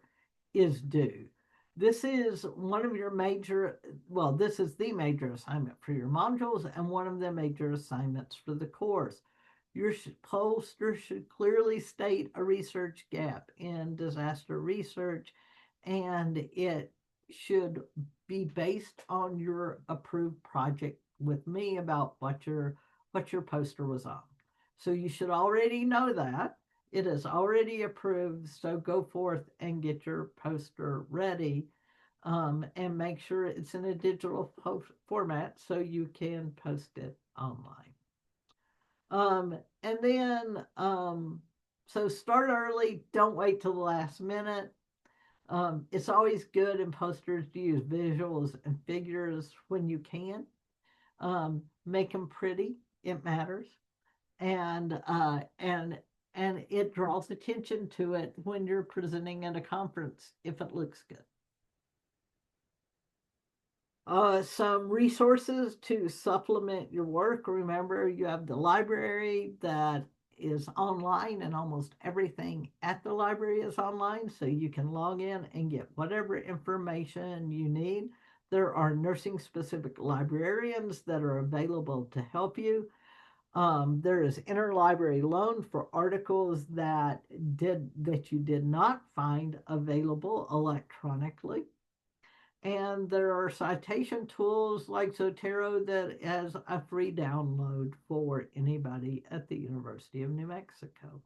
is due. This is one of your major, well, this is the major assignment for your modules and one of the major assignments for the course. Your poster should clearly state a research gap in disaster research, and it should be based on your approved project with me about what your poster was on. So you should already know that. It is already approved, so go forth and get your poster ready, and make sure it's in a digital format so you can post it online. And then, so start early, don't wait till the last minute. It's always good in posters to use visuals and figures when you can. Make them pretty, it matters. And it draws attention to it when you're presenting at a conference if it looks good. Some resources to supplement your work. Remember, you have the library that is online, and almost everything at the library is online, so you can log in and get whatever information you need. There are nursing specific librarians that are available to help you. There is interlibrary loan for articles that you did not find available electronically. And there are citation tools like Zotero that has a free download for anybody at the University of New Mexico.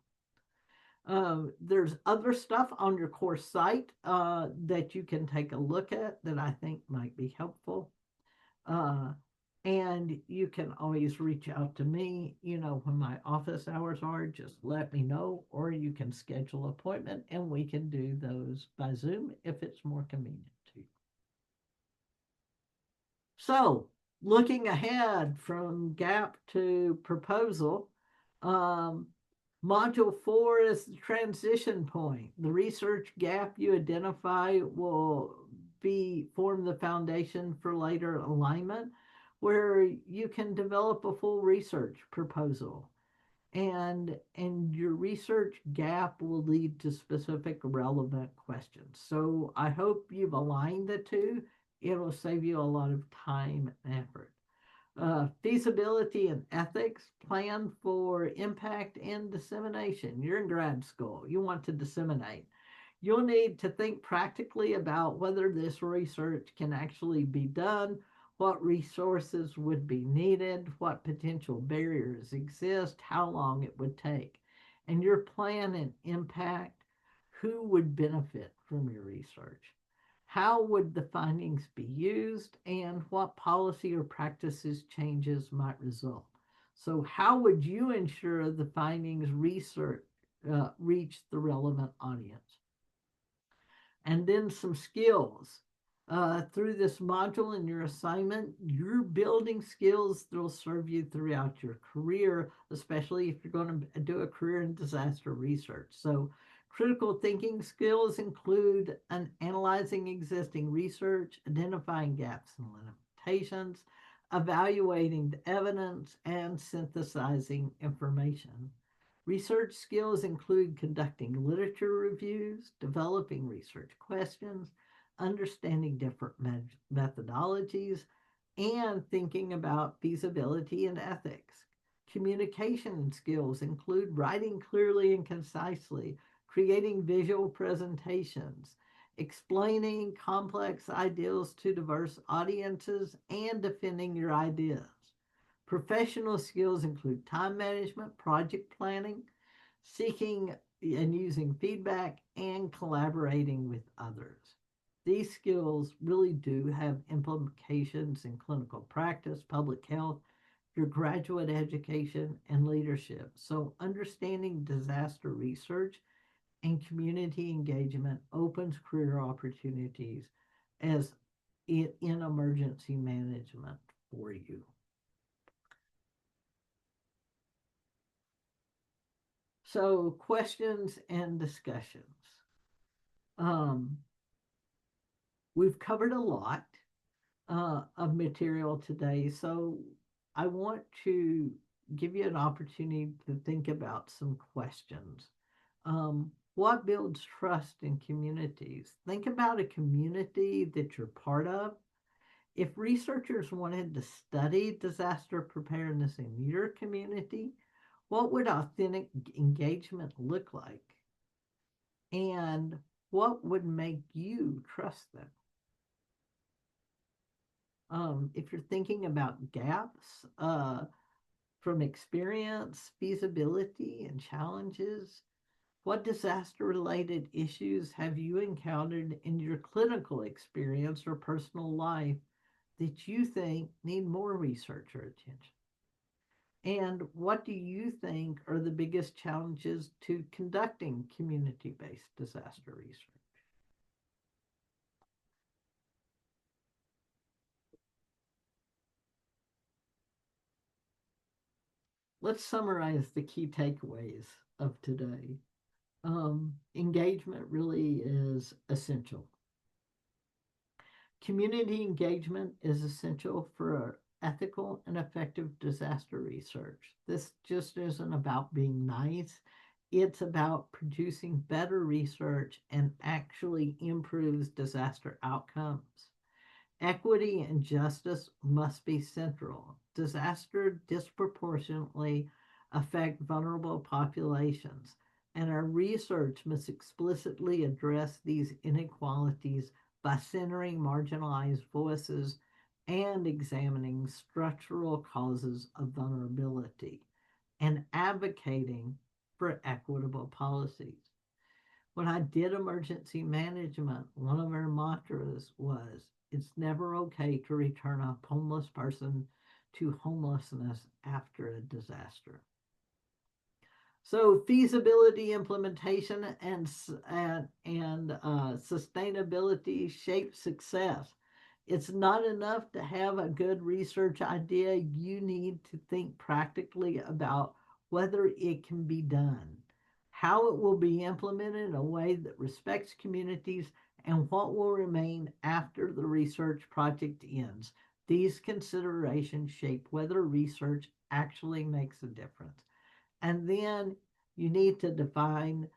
There's other stuff on your course site that you can take a look at that I think might be helpful. And you can always reach out to me, when my office hours are, just let me know, or you can schedule an appointment and we can do those by Zoom if it's more convenient to you. So, looking ahead from gap to proposal, Module 4 is the transition point. The research gap you identify will form the foundation for later alignment, where you can develop a full research proposal. And your research gap will lead to specific relevant questions. So I hope you've aligned the two. It'll save you a lot of time and effort. Feasibility and ethics, plan for impact and dissemination. You're in grad school, you want to disseminate. You'll need to think practically about whether this research can actually be done, what resources would be needed, what potential barriers exist, how long it would take, and your plan and impact, who would benefit from your research. How would the findings be used and what policy or practices changes might result? So, how would you ensure the findings research reach the relevant audience? And then some skills. Through this module in your assignment, you're building skills that will serve you throughout your career, especially if you're going to do a career in disaster research. So, critical thinking skills include analyzing existing research, identifying gaps and limitations, evaluating the evidence, and synthesizing information. Research skills include conducting literature reviews, developing research questions, understanding different methodologies, and thinking about feasibility and ethics. Communication skills include writing clearly and concisely, creating visual presentations, explaining complex ideas to diverse audiences, and defending your ideas. Professional skills include time management, project planning, seeking and using feedback, and collaborating with others. These skills really do have implications in clinical practice, public health, your graduate education, and leadership. So, understanding disaster research and community engagement opens career opportunities as in emergency management for you. So, questions and discussions. Um, we've covered a lot of material today, so I want to give you an opportunity to think about some questions. What builds trust in communities? Think about a community that you're part of. If researchers wanted to study disaster preparedness in your community, what would authentic engagement look like? And what would make you trust them? If you're thinking about gaps from experience, feasibility, and challenges, what disaster related issues have you encountered in your clinical experience or personal life that you think need more research or attention? And what do you think are the biggest challenges to conducting community based disaster research? Let's summarize the key takeaways of today. Engagement really is essential. Community engagement is essential for ethical and effective disaster research. This just isn't about being nice, it's about producing better research and actually improves disaster outcomes. Equity and justice must be central. Disaster disproportionately affect vulnerable populations, and our research must explicitly address these inequalities by centering marginalized voices and examining structural causes of vulnerability and advocating for equitable policies. When I did emergency management, one of our mantras was it's never okay to return a homeless person to homelessness after a disaster. So feasibility, implementation, and sustainability shape success. It's not enough to have a good research idea. You need to think practically about whether it can be done, how it will be implemented in a way that respects communities, and what will remain after the research project ends. These considerations shape whether research actually makes a difference. And then You need to define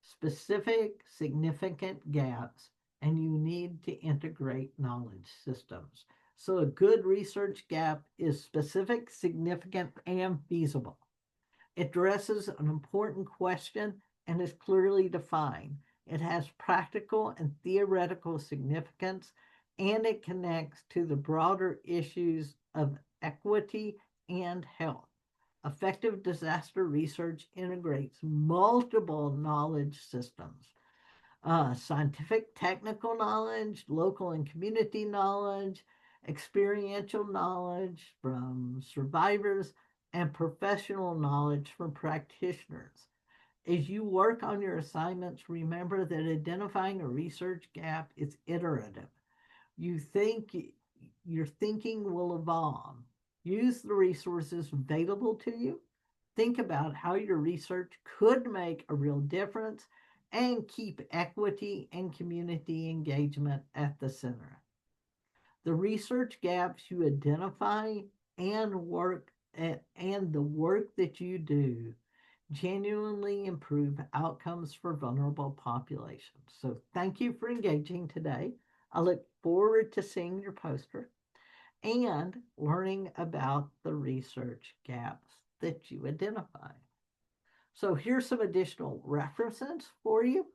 specific significant gaps, and you need to integrate knowledge systems. So a good research gap is specific, significant, and feasible. It addresses an important question and is clearly defined. It has practical and theoretical significance, and it connects to the broader issues of equity and health. Effective disaster research integrates multiple knowledge systems, scientific, technical knowledge, local and community knowledge, experiential knowledge from survivors, and professional knowledge from practitioners. As you work on your assignments, remember that identifying a research gap is iterative. You think your thinking will evolve. Use the resources available to you. Think about how your research could make a real difference and keep equity and community engagement at the center. The research gaps you identify and the work that you do genuinely improve outcomes for vulnerable populations. So thank you for engaging today. I look forward to seeing your poster and learning about the research gaps that you identify. So here's some additional references for you.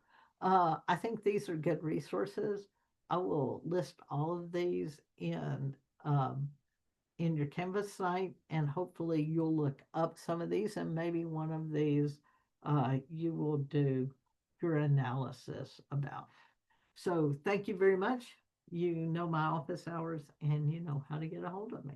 I think these are good resources. I will list all of these um, in your Canvas site, and hopefully you'll look up some of these, and maybe one of these you will do your analysis about. So thank you very much. You know my office hours, and you know how to get a hold of me.